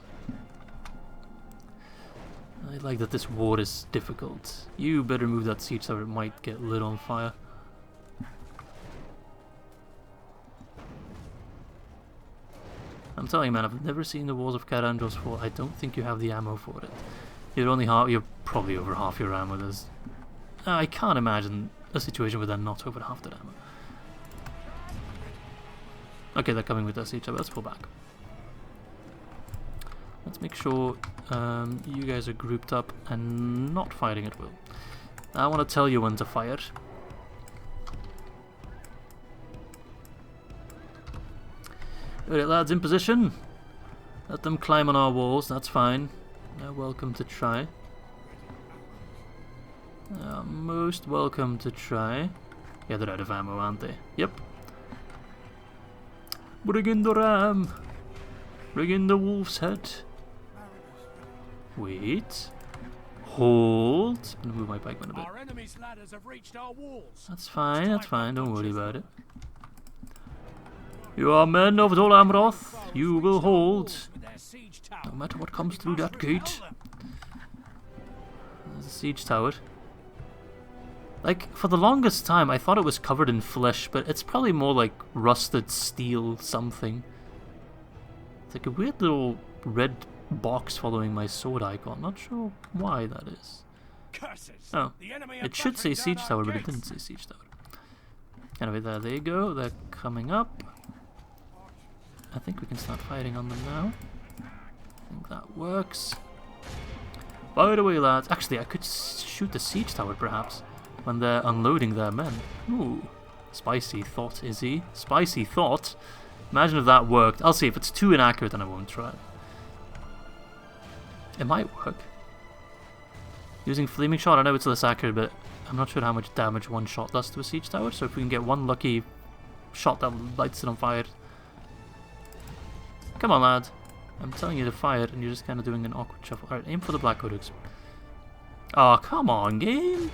I like that this war is difficult. You better move that siege tower, it might get lit on fire. I'm telling you, man, I've never seen the walls of Cair Andros fall. I don't think you have the ammo for it. You're probably over half your ammo. I can't imagine a situation where they're not over half that ammo. Okay, they're coming with their siege tower. Let's pull back. Let's make sure you guys are grouped up and not fighting at will. I want to tell you when to fire. Alright lads, in position. Let them climb on our walls, that's fine. They're welcome to try. Most welcome to try. Yeah, they're out of ammo, aren't they? Yep. Bring in the ram! Bring in the wolf's head. Wait. Hold. I'm gonna move my pikeman a bit.
Our enemy's ladders have reached our walls.
That's fine, don't worry about it. You are men of Dol Amroth, you will hold, no matter what comes through that gate. There's a siege tower. Like, for the longest time I thought it was covered in flesh, but it's probably more like rusted steel something. It's like a weird little red box following my sword icon, not sure why that is. Oh, it should say siege tower, but it didn't say siege tower. Anyway, there they go, they're coming up. I think we can start fighting on them now. I think that works. Fire away, lads. Actually, I could shoot the siege tower, perhaps, when they're unloading their men. Ooh. Spicy thought, Izzy. Spicy thought. Imagine if that worked. I'll see. If it's too inaccurate, then I won't try. It might work. Using Flaming Shot, I know it's less accurate, but I'm not sure how much damage one shot does to a siege tower, so if we can get one lucky shot that lights it on fire... Come on, lad. I'm telling you to fire, and you're just kind of doing an awkward shuffle. Alright, aim for the Black Codex. Oh, come on, game!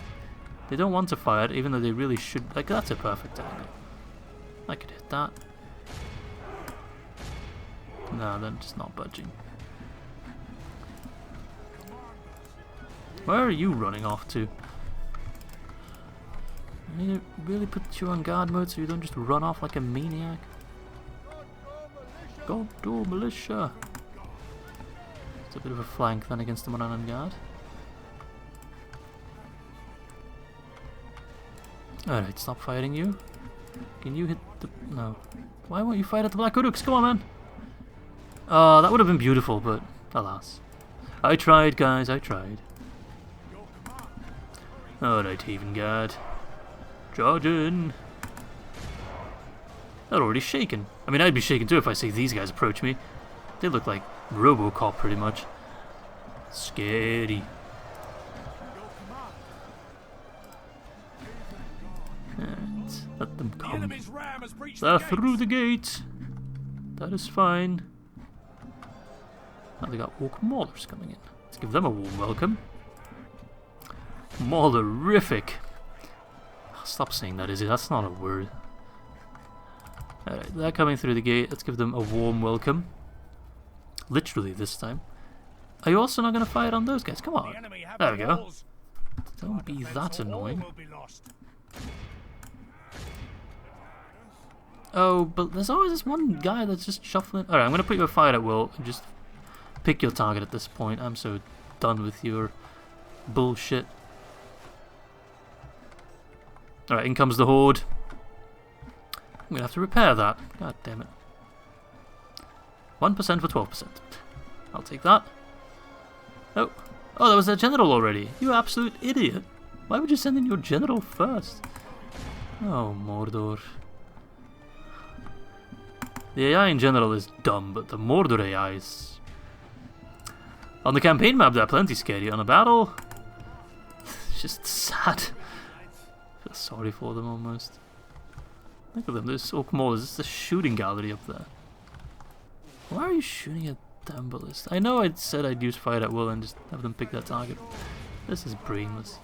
They don't want to fire, even though they really should. Like, that's a perfect angle. I could hit that. No, they're just not budging. Where are you running off to? I need to really put you on guard mode so you don't just run off like a maniac. Go do militia! It's a bit of a flank then against them on guard. Alright, stop fighting you. Can you hit the... no. Why won't you fight at the Black Uruks? Come on, man! That would have been beautiful, but alas. I tried, guys, I tried. Alright, Haven Guard. Charge in! They're already shaken. I mean, I'd be shaken too if I see these guys approach me. They look like RoboCop pretty much. Scary. And let them come. They're through the gate. That is fine. Now they got Orc Maulers coming in. Let's give them a warm welcome. Maulerific. Stop saying that, Izzy. That's not a word. Alright, they're coming through the gate. Let's give them a warm welcome. Literally this time. Are you also not going to fire on those guys? Come on. There we go. Don't be that annoying. Oh, but there's always this one guy that's just shuffling. Alright, I'm going to put you a fire at will and just pick your target at this point. I'm so done with your bullshit. Alright, in comes the horde. I'm gonna have to repair that. God damn it. 1% for 12%. I'll take that. Oh. Oh, that was their general already. You absolute idiot. Why would you send in your general first? Oh, Mordor. The AI in general is dumb, but the Mordor AI is... On the campaign map, they're plenty scary. On a battle... it's just sad. I feel sorry for them almost. Look at them, there's Orc Maulers. It's a shooting gallery up there. Why are you shooting at damn ballista? I know I said I'd use fire at will and just have them pick their target. This is brainless.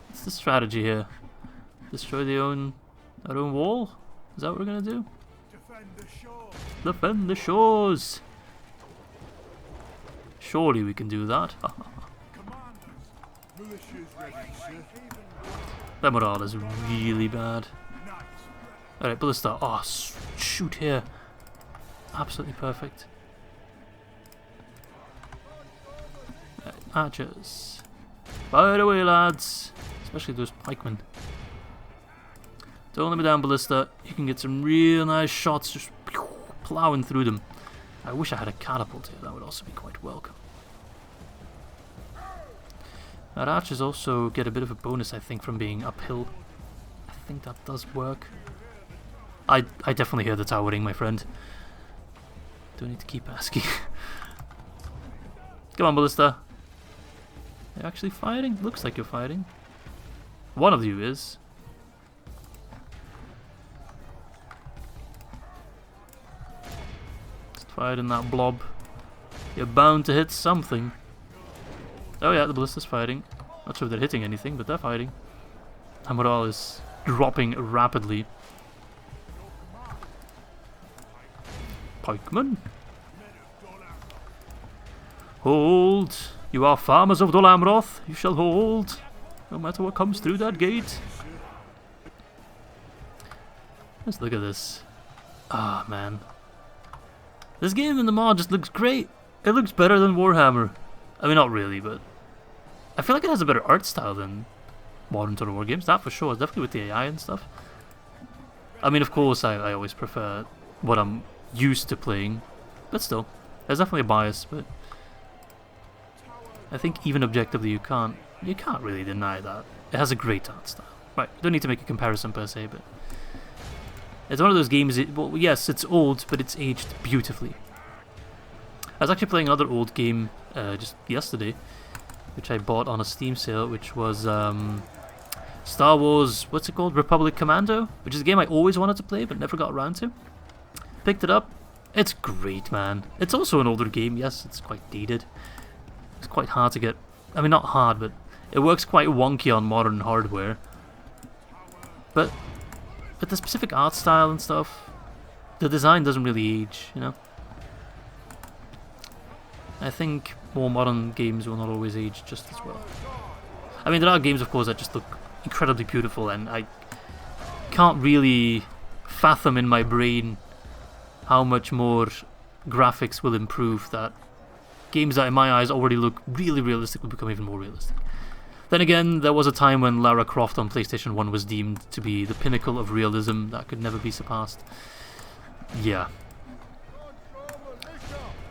What's the strategy here? Destroy our own wall? Is that what we're gonna do?
Defend the shore.
Defend the shores! Surely we can do that. That morale is really bad. Alright, Ballista. Oh, shoot here. Absolutely perfect. Right, archers. Fire away, lads. Especially those pikemen. Don't let me down, Ballista. You can get some real nice shots just plowing through them. I wish I had a catapult here. That would also be quite welcome. Our archers also get a bit of a bonus, I think, from being uphill. I think that does work. I definitely hear the towering, my friend. Don't need to keep asking. Come on, Ballista. You're actually fighting? Looks like you're fighting. One of you is. Just fight in that blob. You're bound to hit something. Oh yeah, the Ballista's fighting. Not sure if they're hitting anything, but they're fighting. Our morale is dropping rapidly. Pikemen. Hold. You are farmers of Dol Amroth. You shall hold. No matter what comes through that gate. Let's look at this. Ah, man. This game in the mod just looks great. It looks better than Warhammer. I mean, not really, but I feel like it has a better art style than modern Total War games. That for sure. Definitely with the AI and stuff. I mean, of course, I always prefer what I'm used to playing. But still, there's definitely a bias, but I think even objectively you can't really deny that. It has a great art style. Right, don't need to make a comparison per se, but it's one of those games, well, yes, it's old, but it's aged beautifully. I was actually playing another old game just yesterday, which I bought on a Steam sale, which was Star Wars, what's it called? Republic Commando, which is a game I always wanted to play, but never got around to. Picked it up. It's great, man. It's also an older game, yes, it's quite dated. It's quite hard to get, I mean, not hard, but it works quite wonky on modern hardware. But the specific art style and stuff, the design doesn't really age, you know? I think more modern games will not always age just as well. I mean, there are games, of course, that just look incredibly beautiful, and I can't really fathom in my brain how much more graphics will improve that games that in my eyes already look really realistic will become even more realistic. Then again, there was a time when Lara Croft on PlayStation 1 was deemed to be the pinnacle of realism that could never be surpassed. Yeah.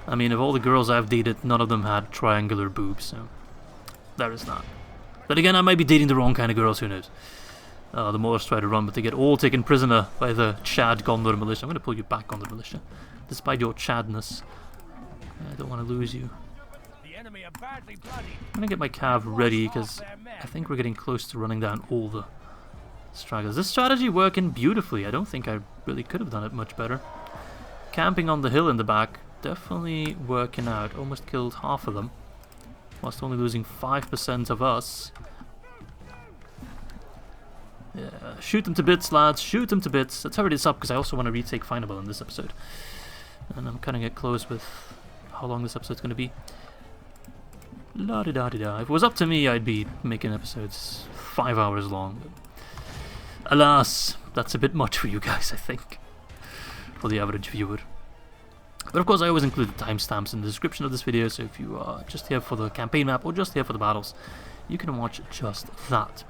I mean, of all the girls I've dated, none of them had triangular boobs, so there is that. But again, I might be dating the wrong kind of girls, who knows. The Moors try to run, but they get all taken prisoner by the Chad Gondor militia. I'm going to pull you back, Gondor militia. Despite your Chadness, I don't want to lose you. I'm going to get my cav ready, because I think we're getting close to running down all the stragglers. This strategy working beautifully. I don't think I really could have done it much better. Camping on the hill in the back, definitely working out. Almost killed half of them, whilst only losing 5% of us. Yeah, shoot them to bits, lads. Shoot them to bits. Let's hurry this up, because I also want to retake Faen'Obel in this episode. And I'm cutting it close with how long this episode's going to be. La-di-da-di-da. If it was up to me, I'd be making episodes 5 hours long. But alas, that's a bit much for you guys, I think. For the average viewer. But of course, I always include the timestamps in the description of this video, so if you are just here for the campaign map or just here for the battles, you can watch just that.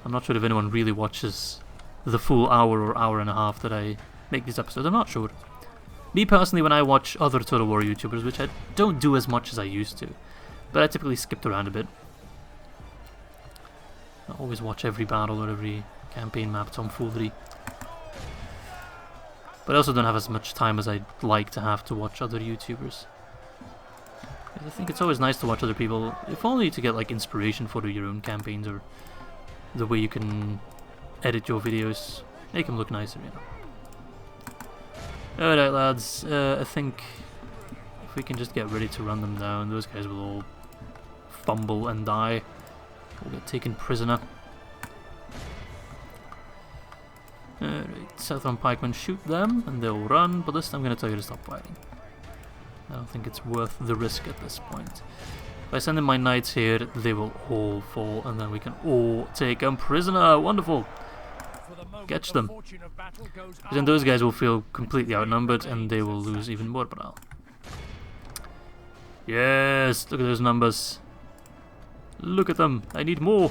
I'm not sure if anyone really watches the full hour or hour and a half that I make these episodes. I'm not sure. Me personally, when I watch other Total War YouTubers, which I don't do as much as I used to, but I typically skipped around a bit. I always watch every battle or every campaign map tomfoolery. But I also don't have as much time as I'd like to have to watch other YouTubers. I think it's always nice to watch other people, if only to get like inspiration for your own campaigns or the way you can edit your videos, make them look nicer, you know. Alright lads, I think if we can just get ready to run them down, those guys will all fumble and die. We'll get taken prisoner. Alright, Southern pikemen shoot them and they'll run, but this time I'm going to tell you to stop fighting. I don't think it's worth the risk at this point. If I send in my knights here, they will all fall and then we can all take them prisoner. Wonderful! Catch them. Because then those guys will feel completely outnumbered and they will lose even more morale. Yes! Look at those numbers. Look at them! I need more!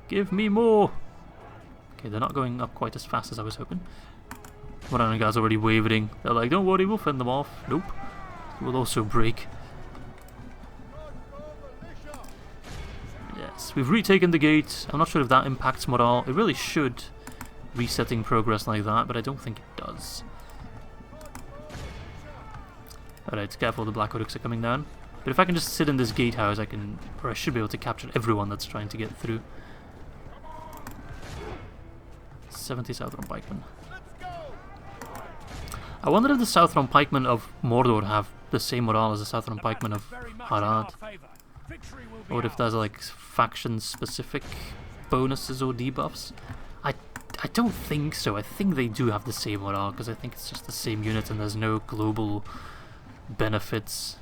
Give me more! Okay, they're not going up quite as fast as I was hoping. Morana guys already wavering. They're like, don't worry, we'll fend them off. Nope. We'll also break. Yes, we've retaken the gate. I'm not sure if that impacts morale. It really should, resetting progress like that, but I don't think it does. Alright, careful, the Black Orcs are coming down. But if I can just sit in this gatehouse, I can, or I should be able to capture everyone that's trying to get through. 70 Southron pikemen. I wonder if the Southron pikemen of Mordor have the same morale as the Southron pikemen of Harad. Or if there's like faction-specific bonuses or debuffs. I don't think so. I think they do have the same morale, because I think it's just the same unit and there's no global benefits.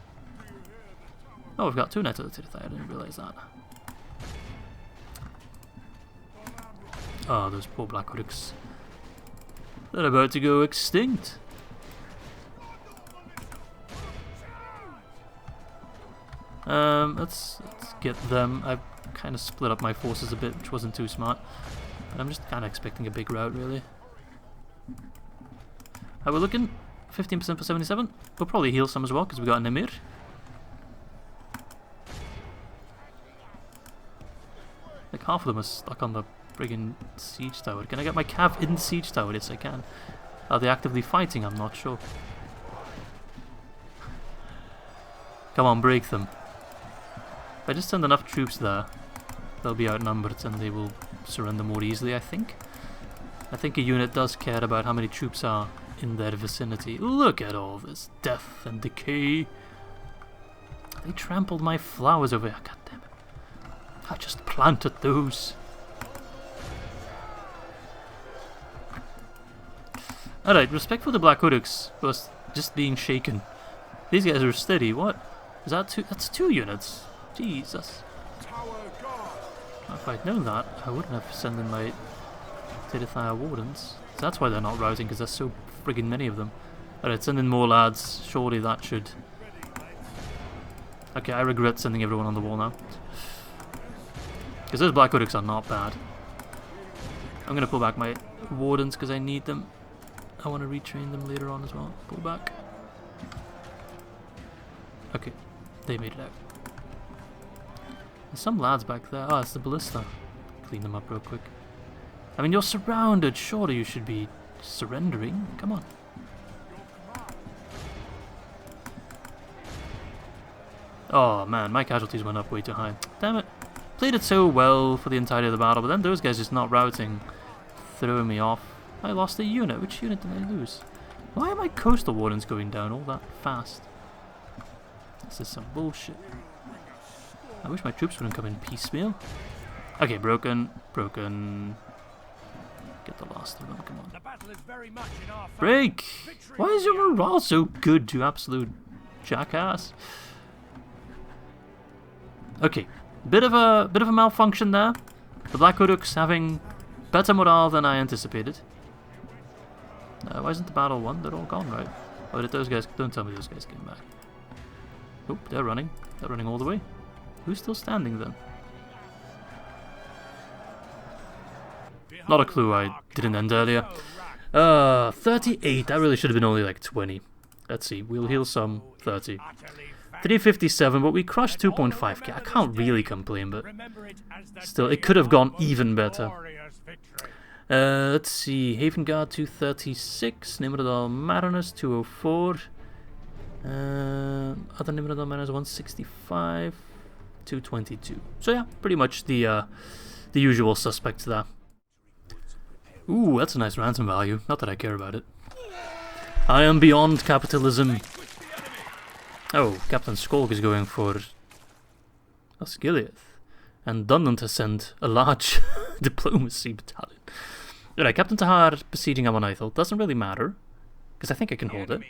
Oh, we've got 2 Knights of the Tirithai, I didn't realise that. Oh, those poor Black Orcs. They're about to go extinct. Let's get them. I've kind of split up my forces a bit, which wasn't too smart. But I'm just kind of expecting a big rout, really. We're looking 15% for 77. We'll probably heal some as well, because we got an Emir. Like half of them are stuck on the friggin' siege tower. Can I get my cav in the siege tower? Yes, I can. Are they actively fighting? I'm not sure. Come on, break them. If I just send enough troops there, they'll be outnumbered and they will surrender more easily, I think. I think a unit does care about how many troops are in their vicinity. Look at all this death and decay. They trampled my flowers over here. God damn it. I just planted those. Alright, respect for the Black Orcs was just being shaken. These guys are steady. What? Is that 2? That's 2 units. Jesus. If I'd known that, I wouldn't have sent in my Tirithai Wardens. So that's why they're not routing, because there's so friggin' many of them. Alright, send in more lads. Surely that should... Okay, I regret sending everyone on the wall now. Because those Black Orcs are not bad. I'm going to pull back my Wardens because I need them. I want to retrain them later on as well. Pull back. Okay, they made it out. There's some lads back there. Oh, it's the ballista. Clean them up real quick. I mean, you're surrounded. Surely you should be surrendering. Come on. Oh man, my casualties went up way too high. Damn it. Played it so well for the entirety of the battle, but then those guys just not routing. Throwing me off. I lost a unit. Which unit did I lose? Why are my coastal wardens going down all that fast? This is some bullshit. I wish my troops wouldn't come in piecemeal. Okay, broken. Broken. Get the last of them, come on. Break! Why is your morale so good, you absolute jackass? Okay, bit of a malfunction there. The Black Orcs having better morale than I anticipated. Why isn't the battle won? They're all gone, right? Oh, did those guys... Don't tell me those guys came back. Oop, they're running. They're running all the way. Who's still standing then? Not a clue, I didn't end earlier. 38, that really should have been only like 20. Let's see, we'll heal some. 30. 357, but we crushed 2.5k. I can't really complain, but still, it could have gone even better. Let's see, Haven Guard 236, Nimrodal Mariners 204, other Nimrodal Mariners 165, 222. So yeah, pretty much the usual suspects there. Ooh, that's a nice ransom value. Not that I care about it. I am beyond capitalism. Oh, Captain Skolk is going for Osgiliath. And Dundant has sent a large Diplomacy battalion. Alright, Captain Tahar besieging Ammonithal. Doesn't really matter, because I think I can hold it.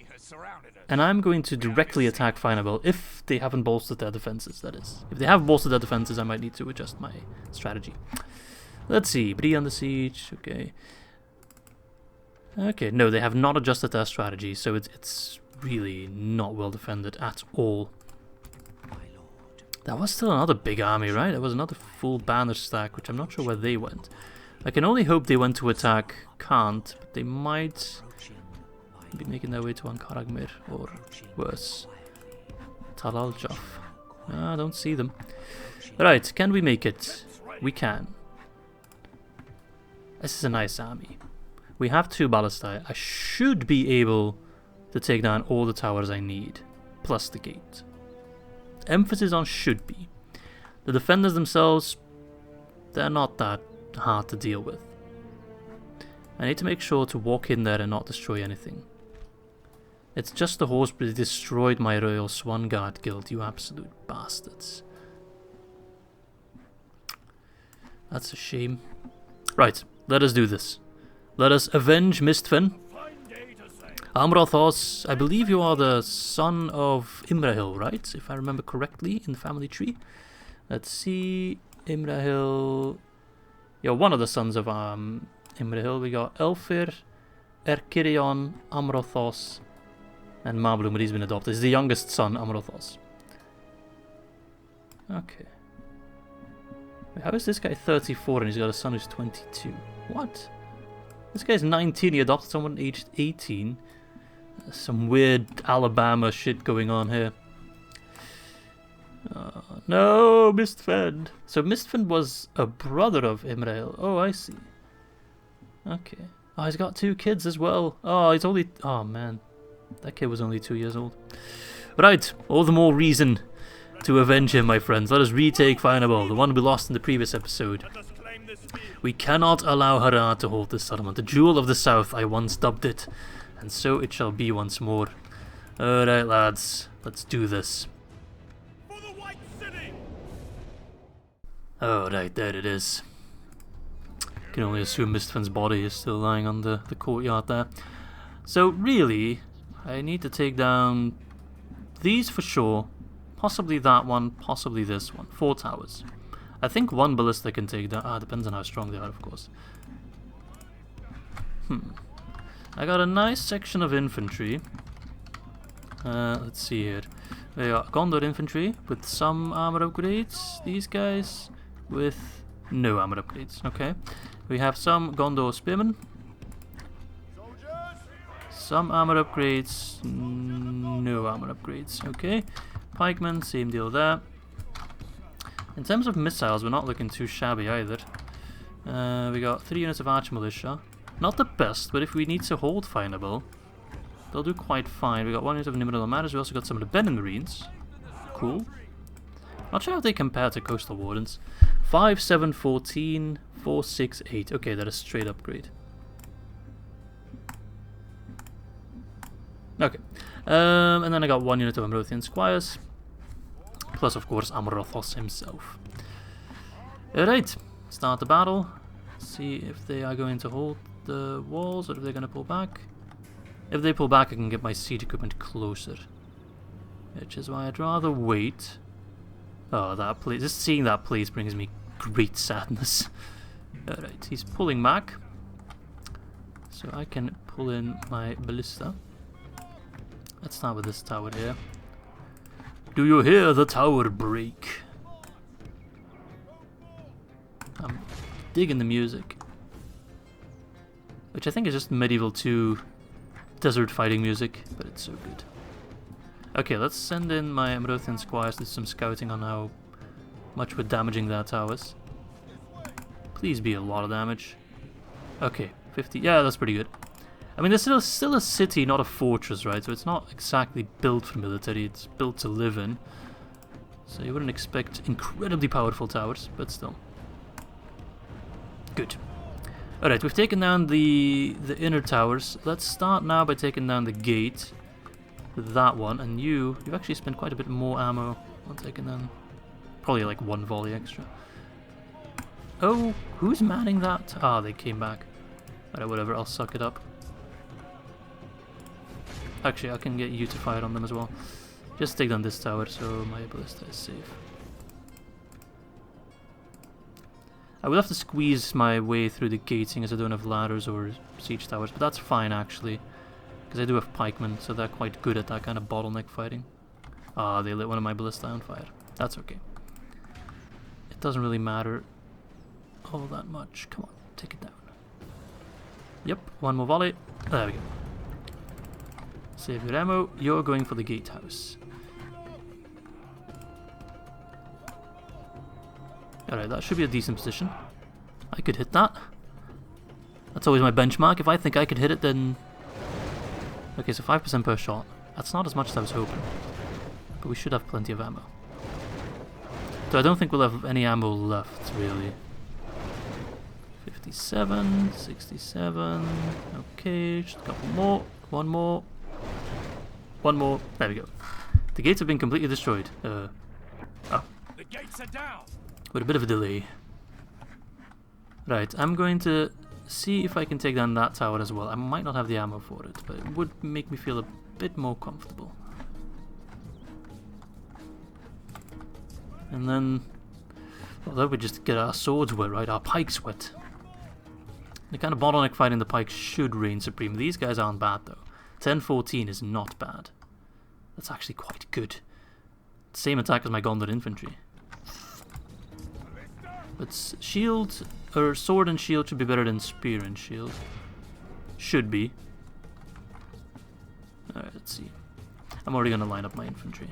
And I'm going to directly attack Faen'Obel if they haven't bolstered their defenses, that is. If they have bolstered their defenses, I might need to adjust my strategy. Let's see, Bree under siege, okay. Okay, no, they have not adjusted their strategy, so it's really not well defended at all. That was still another big army, right? There was another full banner stack, which I'm not sure where they went. I can only hope they went to attack Kant, but they might be making their way to Ankaragmir, or worse, Tal Aljaf. I don't see them. Right, can we make it? We can. This is a nice army. We have 2 ballistae. I should be able to take down all the towers I need, plus the gate. Emphasis on should be. The defenders themselves, they're not that hard to deal with. I need to make sure to walk in there and not destroy anything. It's just the horse that destroyed my Royal Swan Guard guild, you absolute bastards. That's a shame. Right, let us do this. Let us avenge Mistven. Amrothos, I believe you are the son of Imrahil, right? If I remember correctly in the family tree. Let's see, Imrahil. You're one of the sons of Imrahil. We got Elfir, Erkirion, Amrothos, and Mablum, but he's been adopted. He's the youngest son, Amrothos. Okay. Wait, how is this guy 34 and he's got a son who's 22? What? This guy's 19, he adopted someone aged 18. Some weird Alabama shit going on here. No, Mistven. So Mistven was a brother of Imrahil. Oh, I see. Okay. Oh, he's got 2 kids as well. Oh, he's only... Oh, man. That kid was only 2 years old. Right, all the more reason to avenge him, my friends. Let us retake Faen'Obel, the one we lost in the previous episode. We cannot allow Harad to hold this settlement. The Jewel of the South, I once dubbed it. And so it shall be once more. Alright, lads. Let's do this.
For the White City!
Alright, there it is. Can only assume Mistven's body is still lying on the courtyard there. So, really, I need to take down these for sure. Possibly that one, possibly this one. 4 towers. I think 1 ballista can take down... depends on how strong they are, of course. I got a nice section of infantry. Let's see here. We got Gondor infantry with some armor upgrades. These guys with no armor upgrades. Okay. We have some Gondor spearmen. Some armor upgrades. No armor upgrades. Okay. Pikemen, same deal there. In terms of missiles, we're not looking too shabby either. We got 3 units of arch militia. Not the best, but if we need to hold Faen'Obel, they'll do quite fine. We got 1 unit of Nimrod Matters. We also got some of the Benin Marines. Cool. Not sure how they compare to Coastal Wardens. 5, 7, 14, 4, 6, 8. Okay, that is straight upgrade. Okay. And then I got 1 unit of Amrothian Squires. Plus, of course, Amrothos himself. Alright, start the battle. See if they are going to hold the walls or if they're going to pull back. If they pull back, I can get my siege equipment closer. Which is why I'd rather wait. Oh, that place. Just seeing that place brings me great sadness. Alright, he's pulling back. So I can pull in my ballista. Let's start with this tower here. Do you hear the tower break? I'm digging the music. Which I think is just medieval 2 desert fighting music, but it's so good. Okay, let's send in my Amrothian squires to do some scouting on how much we're damaging their towers. Please be a lot of damage. Okay, 50. Yeah, that's pretty good. I mean, there's still a city, not a fortress, right? So it's not exactly built for military, it's built to live in. So you wouldn't expect incredibly powerful towers, but still. Good. Alright, we've taken down the inner towers. Let's start now by taking down the gate. With that one, and you've actually spent quite a bit more ammo on taking down. Probably like 1 volley extra. Oh, who's manning that? Ah, they came back. Alright, whatever, I'll suck it up. Actually, I can get you to fire on them as well. Just take down this tower so my ballista is safe. I will have to squeeze my way through the gating as I don't have ladders or siege towers, but that's fine actually. Because I do have pikemen, so they're quite good at that kind of bottleneck fighting. Ah, they lit one of my ballista on fire. That's okay. It doesn't really matter all that much. Come on, take it down. Yep, one more volley. There we go. Save your ammo. You're going for the gatehouse. Alright, that should be a decent position. I could hit that. That's always my benchmark. If I think I could hit it, then... Okay, so 5% per shot. That's not as much as I was hoping. But we should have plenty of ammo. So I don't think we'll have any ammo left, really. 57, 67... Okay, just a couple more. One more. One more. There we go. The gates have been completely destroyed. Oh.
The gates are down.
With a bit of a delay. Right, I'm going to see if I can take down that tower as well. I might not have the ammo for it, but it would make me feel a bit more comfortable. And then, although we just get our swords wet, right? Our pikes wet. The kind of bottleneck fighting the pikes should reign supreme. These guys aren't bad though. 10-14 is not bad. That's actually quite good. Same attack as my Gondor infantry. But shield, or sword and shield should be better than spear and shield. Should be. Alright, let's see. I'm already going to line up my infantry.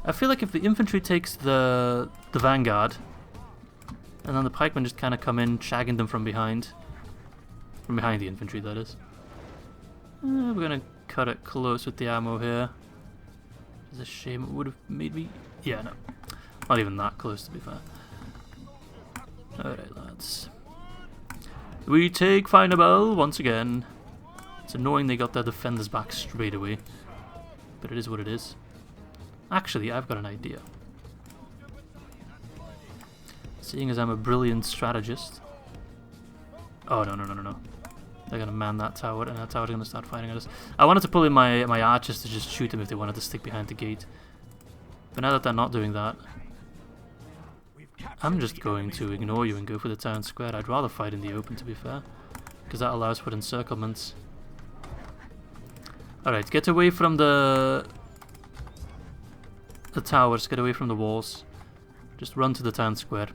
I feel like if the infantry takes the vanguard, and then the pikemen just kind of come in, shagging them from behind. From behind the infantry, that is. We're going to cut it close with the ammo here. It's a shame it would have made me... Yeah, no. Not even that close, to be fair. Alright, lads. We take Faen'Obel once again. It's annoying they got their defenders back straight away. But it is what it is. Actually, I've got an idea. Seeing as I'm a brilliant strategist... Oh, no. They're going to man that tower, and that tower's going to start fighting at us. I wanted to pull in my archers to just shoot them if they wanted to stick behind the gate. But now that they're not doing that, I'm just going to ignore you and go for the town square. I'd rather fight in the open, to be fair, because that allows for encirclements. Alright, get away from the towers, get away from the walls. Just run to the town square.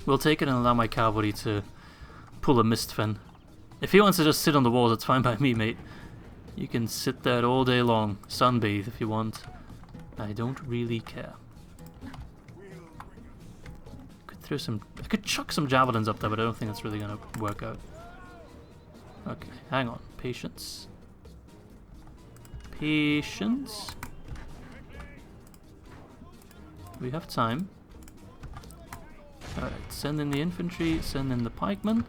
We'll take it and allow my cavalry to pull a Mistven. If he wants to just sit on the walls, it's fine by me, mate. You can sit there all day long, sunbathe if you want. I don't really care. I could chuck some javelins up there, but I don't think that's really going to work out. Okay, hang on. Patience. Patience. We have time. Alright, send in the infantry, send in the pikemen.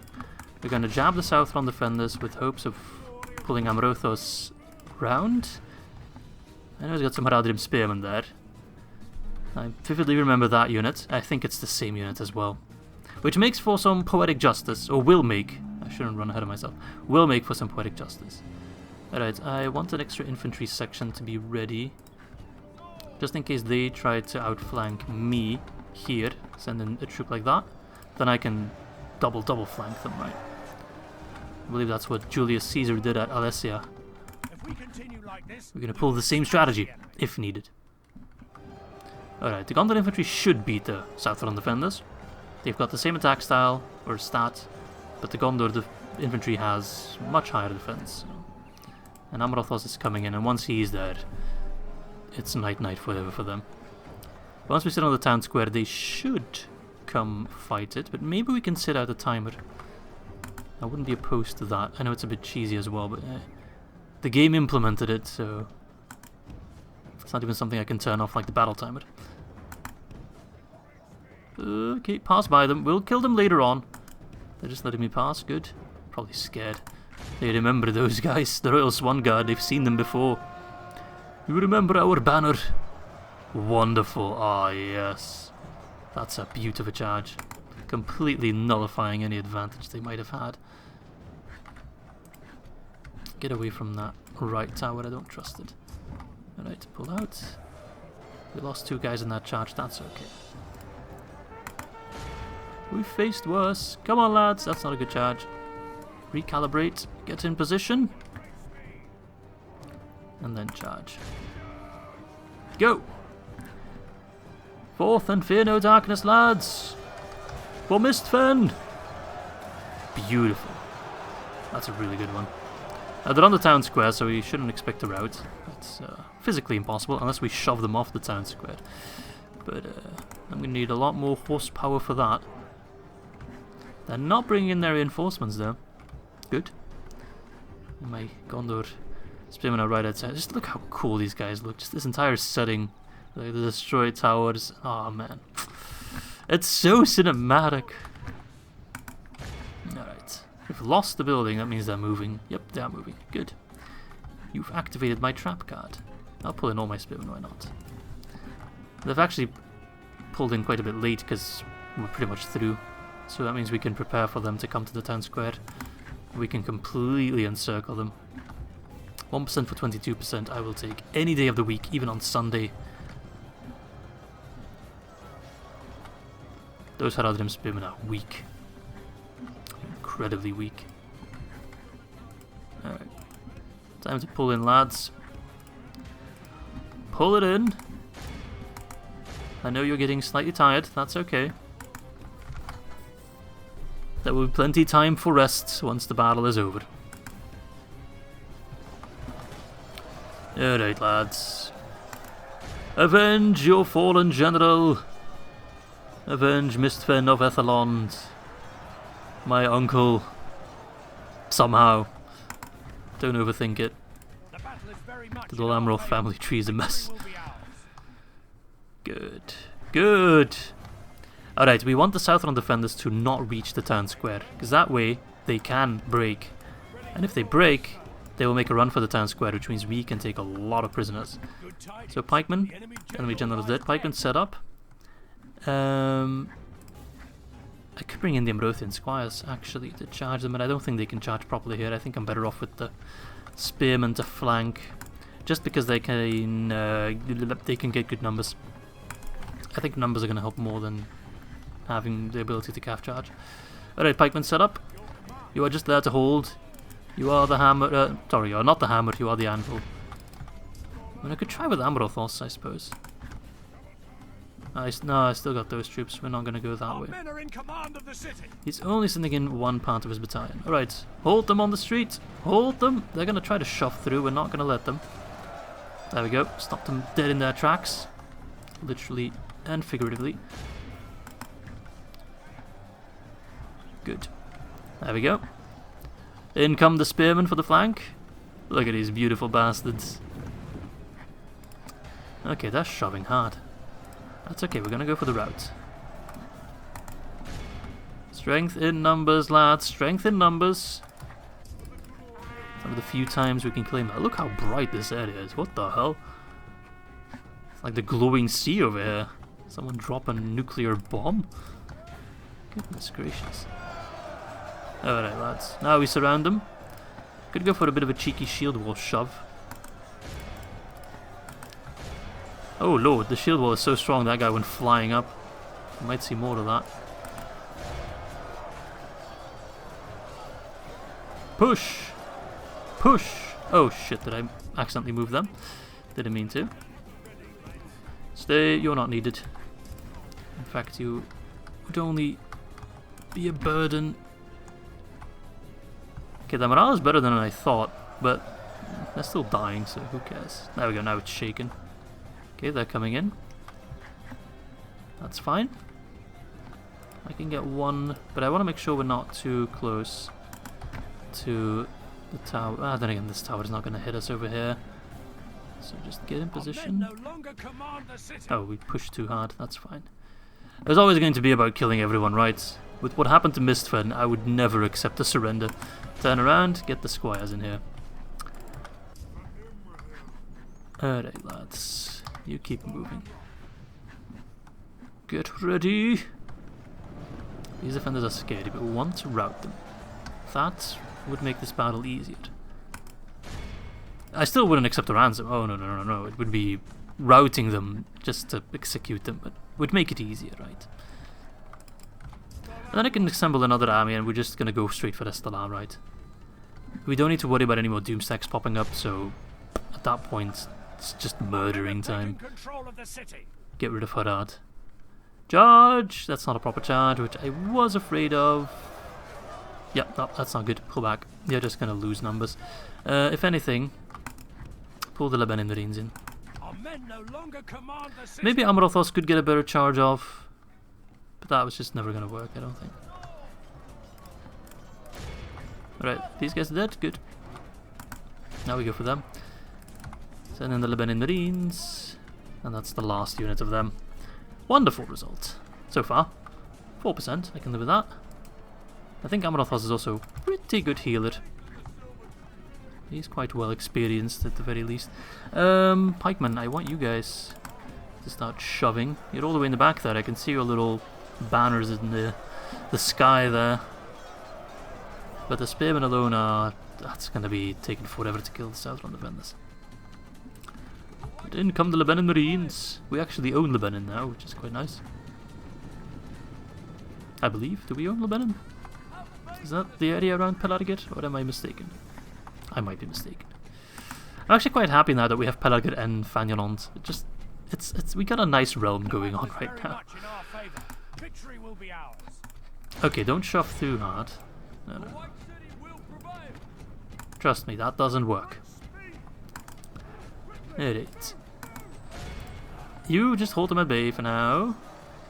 We're going to jab the Southron defenders with hopes of pulling Amrothos round. I know he's got some Haradrim spearmen there. I vividly remember that unit. I think it's the same unit as well. Which makes for some poetic justice, or will make, I shouldn't run ahead of myself, will make for some poetic justice. Alright, I want an extra infantry section to be ready. Just in case they try to outflank me here, send in a troop like that, then I can double flank them, right? I believe that's what Julius Caesar did at Alessia. We're going to pull the same strategy, if needed. Alright, the Gondor infantry should beat the Southron defenders. They've got the same attack style, or stat, but the Gondor infantry has much higher defense. And Amrothos is coming in, and once he's there, it's night forever for them. Once we sit on the town square, they should come fight it, but maybe we can sit out a timer. I wouldn't be opposed to that. I know it's a bit cheesy as well, but the game implemented it, so it's not even something I can turn off like the battle timer. Okay, pass by them. We'll kill them later on. They're just letting me pass. Good. Probably scared. They remember those guys, the Royal Swan Guard. They've seen them before. You remember our banner? Wonderful. Ah, yes. That's a beaut of a charge. Completely nullifying any advantage they might have had. Get away from that right tower, I don't trust it. Alright, pull out. We lost 2 guys in that charge, that's okay. We faced worse. Come on lads, that's not a good charge. Recalibrate, get in position. And then charge. Go! Forth and fear no darkness, lads! For Mistven! Beautiful. That's a really good one. They're on the town square, so we shouldn't expect a rout. It's physically impossible, unless we shove them off the town square. But I'm going to need a lot more horsepower for that. They're not bringing in their reinforcements, though. Good. My Gondor spearmen are right outside. Just look how cool these guys look. Just this entire setting. Like the destroyed towers. Oh, man. It's so cinematic. Alright. We've lost the building. That means they're moving. Yep, they are moving. Good. You've activated my trap card. I'll pull in all my spearmen, why not? They've actually pulled in quite a bit late because we're pretty much through. So that means we can prepare for them to come to the town square. We can completely encircle them. 1% for 22% I will take any day of the week, even on Sunday. Those Haradrim spearmen are weak. Incredibly weak. Alright. Time to pull in, lads. Pull it in. I know you're getting slightly tired, that's okay. There will be plenty of time for rest once the battle is over. Alright, lads. Avenge your fallen general. Avenge Mistven of Edhellond. My uncle. Somehow. Don't overthink it. The Dol Amroth family tree is a mess. Good. Good. Alright, we want the Southron defenders to not reach the town square, because that way they can break. And if they break, they will make a run for the town square, which means we can take a lot of prisoners. So pikemen, enemy general is dead. Pikemen set up. I could bring in the Amrothian squires actually to charge them, but I don't think they can charge properly here. I think I'm better off with the spearmen to flank, just because they can get good numbers. I think numbers are going to help more than having the ability to calf charge. Alright, pikemen set up. You are just there to hold. You are the hammer. Sorry, you are not the hammer, you are the anvil. I mean, I could try with Amrothos, I suppose. No, I still got those troops. We're not going to go that way. He's only sending in one part of his battalion. Alright, hold them on the street. Hold them. They're going to try to shove through. We're not going to let them. There we go. Stop them dead in their tracks. Literally and figuratively. Good. There we go. In come the spearmen for the flank. Look at these beautiful bastards. Okay, they're shoving hard. That's okay, we're gonna go for the rout. Strength in numbers, lads. Strength in numbers. Some of the few times we can claim that. Look how bright this area is. What the hell? It's like the glowing sea over here. Someone drop a nuclear bomb? Goodness gracious. Alright, lads. Now we surround them. Could go for a bit of a cheeky shield wall shove. Oh lord, the shield wall is so strong that guy went flying up. We might see more of that. Push! Push! Oh shit, did I accidentally move them? Didn't mean to. Stay, you're not needed. In fact, you would only be a burden. Okay, the morale is better than I thought, but they're still dying, so who cares? There we go, now it's shaken. Okay, they're coming in. That's fine. I can get one, but I want to make sure we're not too close to the tower. Ah, then again, this tower is not going to hit us over here. So just get in position. Oh, we pushed too hard. That's fine. There's always going to be about killing everyone, right? With what happened to Mistven, I would never accept a surrender. Turn around, get the squires in here. Alright, lads. You keep moving. Get ready. These defenders are scary, but we want to rout them. That would make this battle easier. I still wouldn't accept a ransom. Oh, no. It would be routing them just to execute them, but would make it easier, right? And then I can assemble another army and we're just gonna go straight for Estelar, right? We don't need to worry about any more doomstacks popping up, so at that point it's just murdering time. Get rid of Harad. Charge! That's not a proper charge, which I was afraid of. Yep, no, that's not good. Pull back. You're just gonna lose numbers. If anything, pull the Lebanon Marines in. Maybe Amrothos could get a better charge off, but that was just never gonna work, I don't think. Alright, these guys are dead. Good. Now we go for them. Send in the Lebanon Marines, and that's the last unit of them. Wonderful result so far. 4%, I can live with that. I think Amrothos is also a pretty good healer. He's quite well experienced at the very least. Pikemen, I want you guys to start shoving. You're all the way in the back there. I can see your little banners in the sky there. But the spearmen alone are... that's going to be taking forever to kill the Southron defenders. But in come the Lebanon Marines. We actually own Lebanon now, which is quite nice. I believe. Do we own Lebanon? Is that the area around Pelargir, or am I mistaken? I might be mistaken. I'm actually quite happy now that we have Pelargir and Faen'Obel. It's we got a nice realm going on right now. Okay, don't shove too hard. No. Trust me, that doesn't work. Alright. You just hold them at bay for now.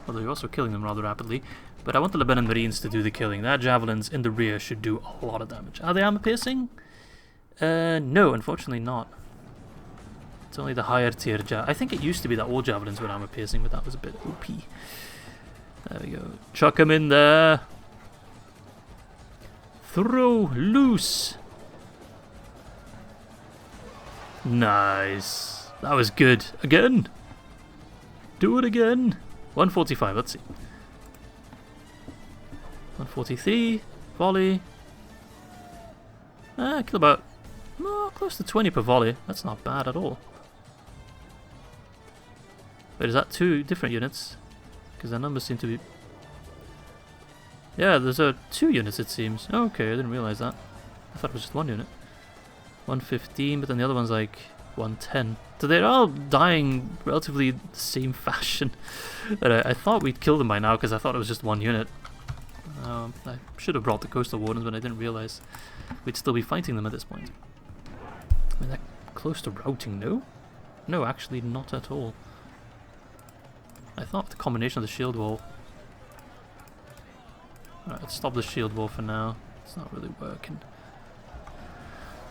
Although you're also killing them rather rapidly. But I want the Lebanon Marines to do the killing. Their javelins in the rear should do a lot of damage. Are they armor piercing? No, unfortunately not. It's only the higher tier I think it used to be that all javelins were armor piercing, but that was a bit OP. There we go. Chuck them in there. Throw loose. Nice. That was good. Again. Do it again. 145, let's see. 143. Volley. Kill about close to 20 per volley. That's not bad at all. Wait, is that two different units? Because their numbers seem to be... yeah, there's 2 units it seems. Okay, I didn't realize that. I thought it was just 1 unit. 115, but then the other one's like 110. So they're all dying relatively the same fashion. But I thought we'd kill them by now because I thought it was just 1 unit. I should have brought the Coastal Wardens, but I didn't realize we'd still be fighting them at this point. I mean, they're close to routing, no? No, actually not at all. I thought the combination of the shield wall... alright, let's stop the shield wall for now. It's not really working.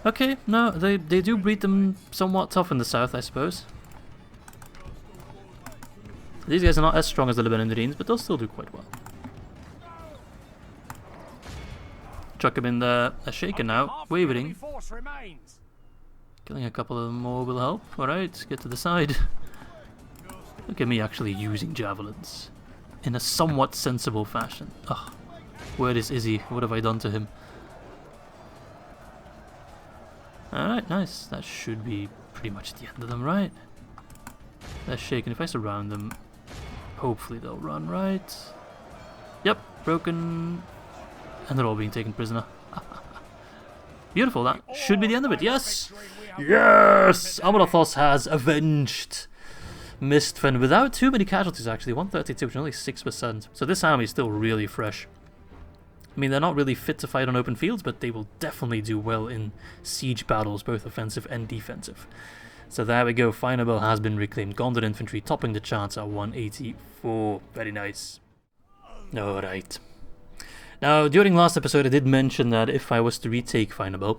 Okay, no, they do breed them somewhat tough in the south, I suppose. These guys are not as strong as the Lebanon Marines, but they'll still do quite well. Chuck them in there. They're shaken now, wavering. Killing a couple of them more will help. Alright, get to the side. Look at me actually using javelins in a somewhat sensible fashion. Ugh. Where is Izzy? What have I done to him? Alright, nice. That should be pretty much the end of them, right? They're shaken. If I surround them, hopefully they'll run, right? Yep, broken. And they're all being taken prisoner. Beautiful, that should be the end of it. Yes! Yes! Amrothos has avenged Mistven without too many casualties, actually. 132, which is only 6%. So this army is still really fresh. I mean, they're not really fit to fight on open fields, but they will definitely do well in siege battles, both offensive and defensive. So there we go. Faen'Obel has been reclaimed. Gondor infantry topping the charts at 184. Very nice. Alright. Now, during last episode, I did mention that if I was to retake Faen'Obel,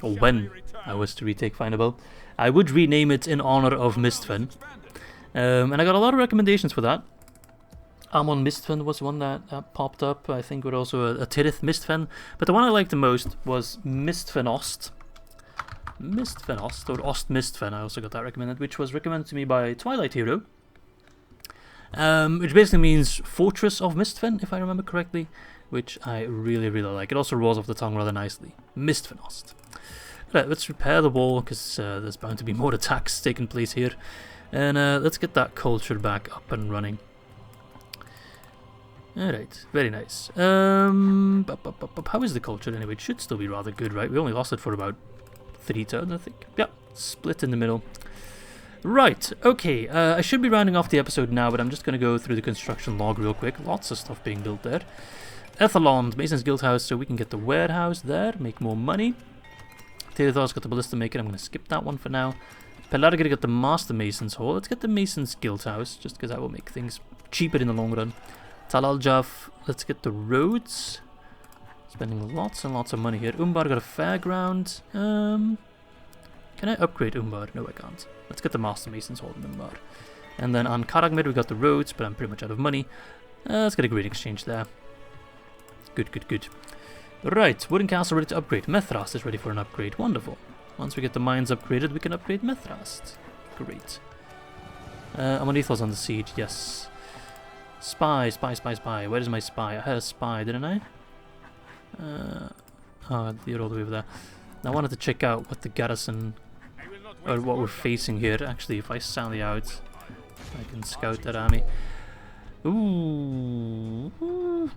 or when I was to retake Faen'Obel, I would rename it in honor of Mistven. And I got a lot of recommendations for that. Amon Mistven was one that popped up. I think with also a Tirith Mistven. But the one I liked the most was Mistven Ost. Mistven Ost, or Ost Mistven, I also got that recommended, which was recommended to me by Twilight Hero. which basically means Fortress of Mistven, if I remember correctly, which I really, really like. It also rolls off the tongue rather nicely. Mistvenost. Right, let's repair the wall, because there's bound to be more attacks taking place here. And let's get that culture back up and running. Alright, very nice. How is the culture anyway? It should still be rather good, right? We only lost it for about 3 turns, I think. Yeah, split in the middle. Right, okay, I should be rounding off the episode now, but I'm just going to go through the construction log real quick. Lots of stuff being built there. Edhellond, Mason's Guildhouse, so we can get the warehouse there, make more money. Teothor's got the Ballista Maker, I'm going to skip that one for now. Pelargir got the Master Mason's Hall. Let's get the Mason's Guildhouse, just because that will make things cheaper in the long run. Talaljaf, let's get the roads. Spending lots and lots of money here. Umbar got a fairground. Can I upgrade Umbar? No, I can't. Let's get the Master Mason's Hall in Umbar. And then on Karagmir we got the roads, but I'm pretty much out of money. Let's get a great exchange there. Good, good, good. Right, Wooden Castle ready to upgrade. Methrast is ready for an upgrade. Wonderful. Once we get the mines upgraded, we can upgrade Methrast. Great. Amonithal's on the siege, yes. Spy, spy, spy, spy. Where is my spy? I had a spy, didn't I? Oh, you're all the way over there. I wanted to check out what the garrison, or what we're facing here. Actually, if I sally out, I can scout that army. Ooh,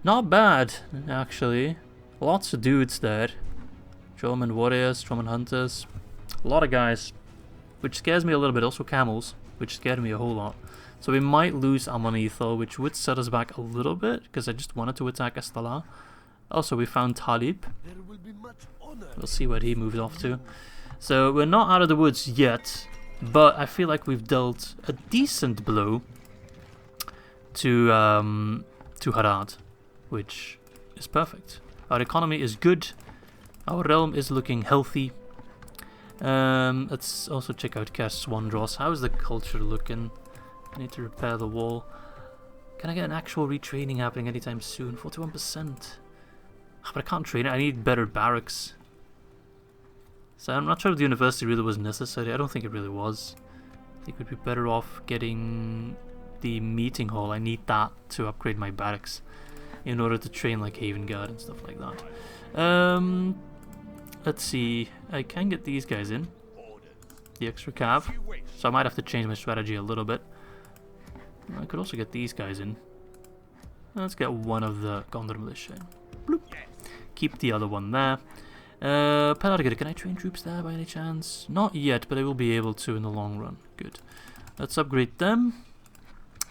not bad, actually. Lots of dudes there. Trollman warriors, Trollman hunters. A lot of guys, which scares me a little bit. Also camels, which scared me a whole lot. So we might lose Amonithal, which would set us back a little bit, because I just wanted to attack Estala. Also, we found Talib. We'll see where he moves off to. So we're not out of the woods yet, but I feel like we've dealt a decent blow to Harad, which is perfect. Our economy is good. Our realm is looking healthy. Let's also check out Cair Swandros. How's the culture looking? I need to repair the wall. Can I get an actual retraining happening anytime soon? 41%. But I can't train it. I need better barracks. So I'm not sure if the university really was necessary. I don't think it really was. I think we'd be better off getting the meeting hall. I need that to upgrade my barracks in order to train like Haven Guard and stuff like that. Let's see. I can get these guys in. The extra cav. So I might have to change my strategy a little bit. I could also get these guys in. Let's get one of the Gondor militia in. Bloop. Keep the other one there. Pelargir, can I train troops there by any chance? Not yet, but I will be able to in the long run. Good. Let's upgrade them.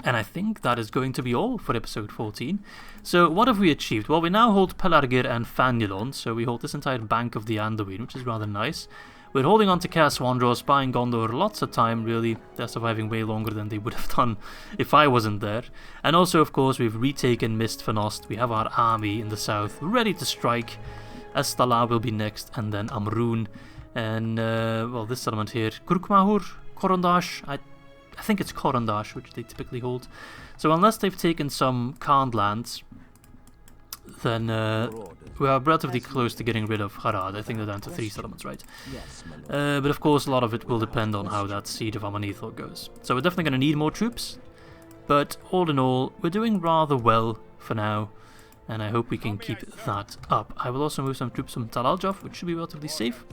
And I think that is going to be all for episode 14. So what have we achieved? Well, we now hold Pelargir and Faen'Obel, so we hold this entire bank of the Anduin, which is rather nice. We're holding on to Cair Swandros, buying Gondor lots of time, really. They're surviving way longer than they would have done if I wasn't there. And also, of course, we've retaken Mistvenost. We have our army in the south ready to strike. Estala will be next, and then Amrun. And, well, this settlement here, Kurkmahur, Korondash, I think it's Korondash, which they typically hold. So unless they've taken some Khand lands, then we are relatively close to getting rid of Harad. I think they're down to 3 settlements, right?
Yes, my lord.
But of course, a lot of it will depend on how that siege of Amonithal goes. So we're definitely going to need more troops. But all in all, we're doing rather well for now. And I hope we can keep that up. I will also move some troops from Talaljaf, which should be relatively safe.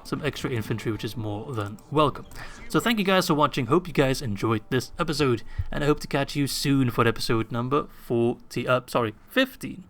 Some extra infantry, which is more than welcome. So thank you guys for watching. Hope you guys enjoyed this episode. And I hope to catch you soon for episode number 15.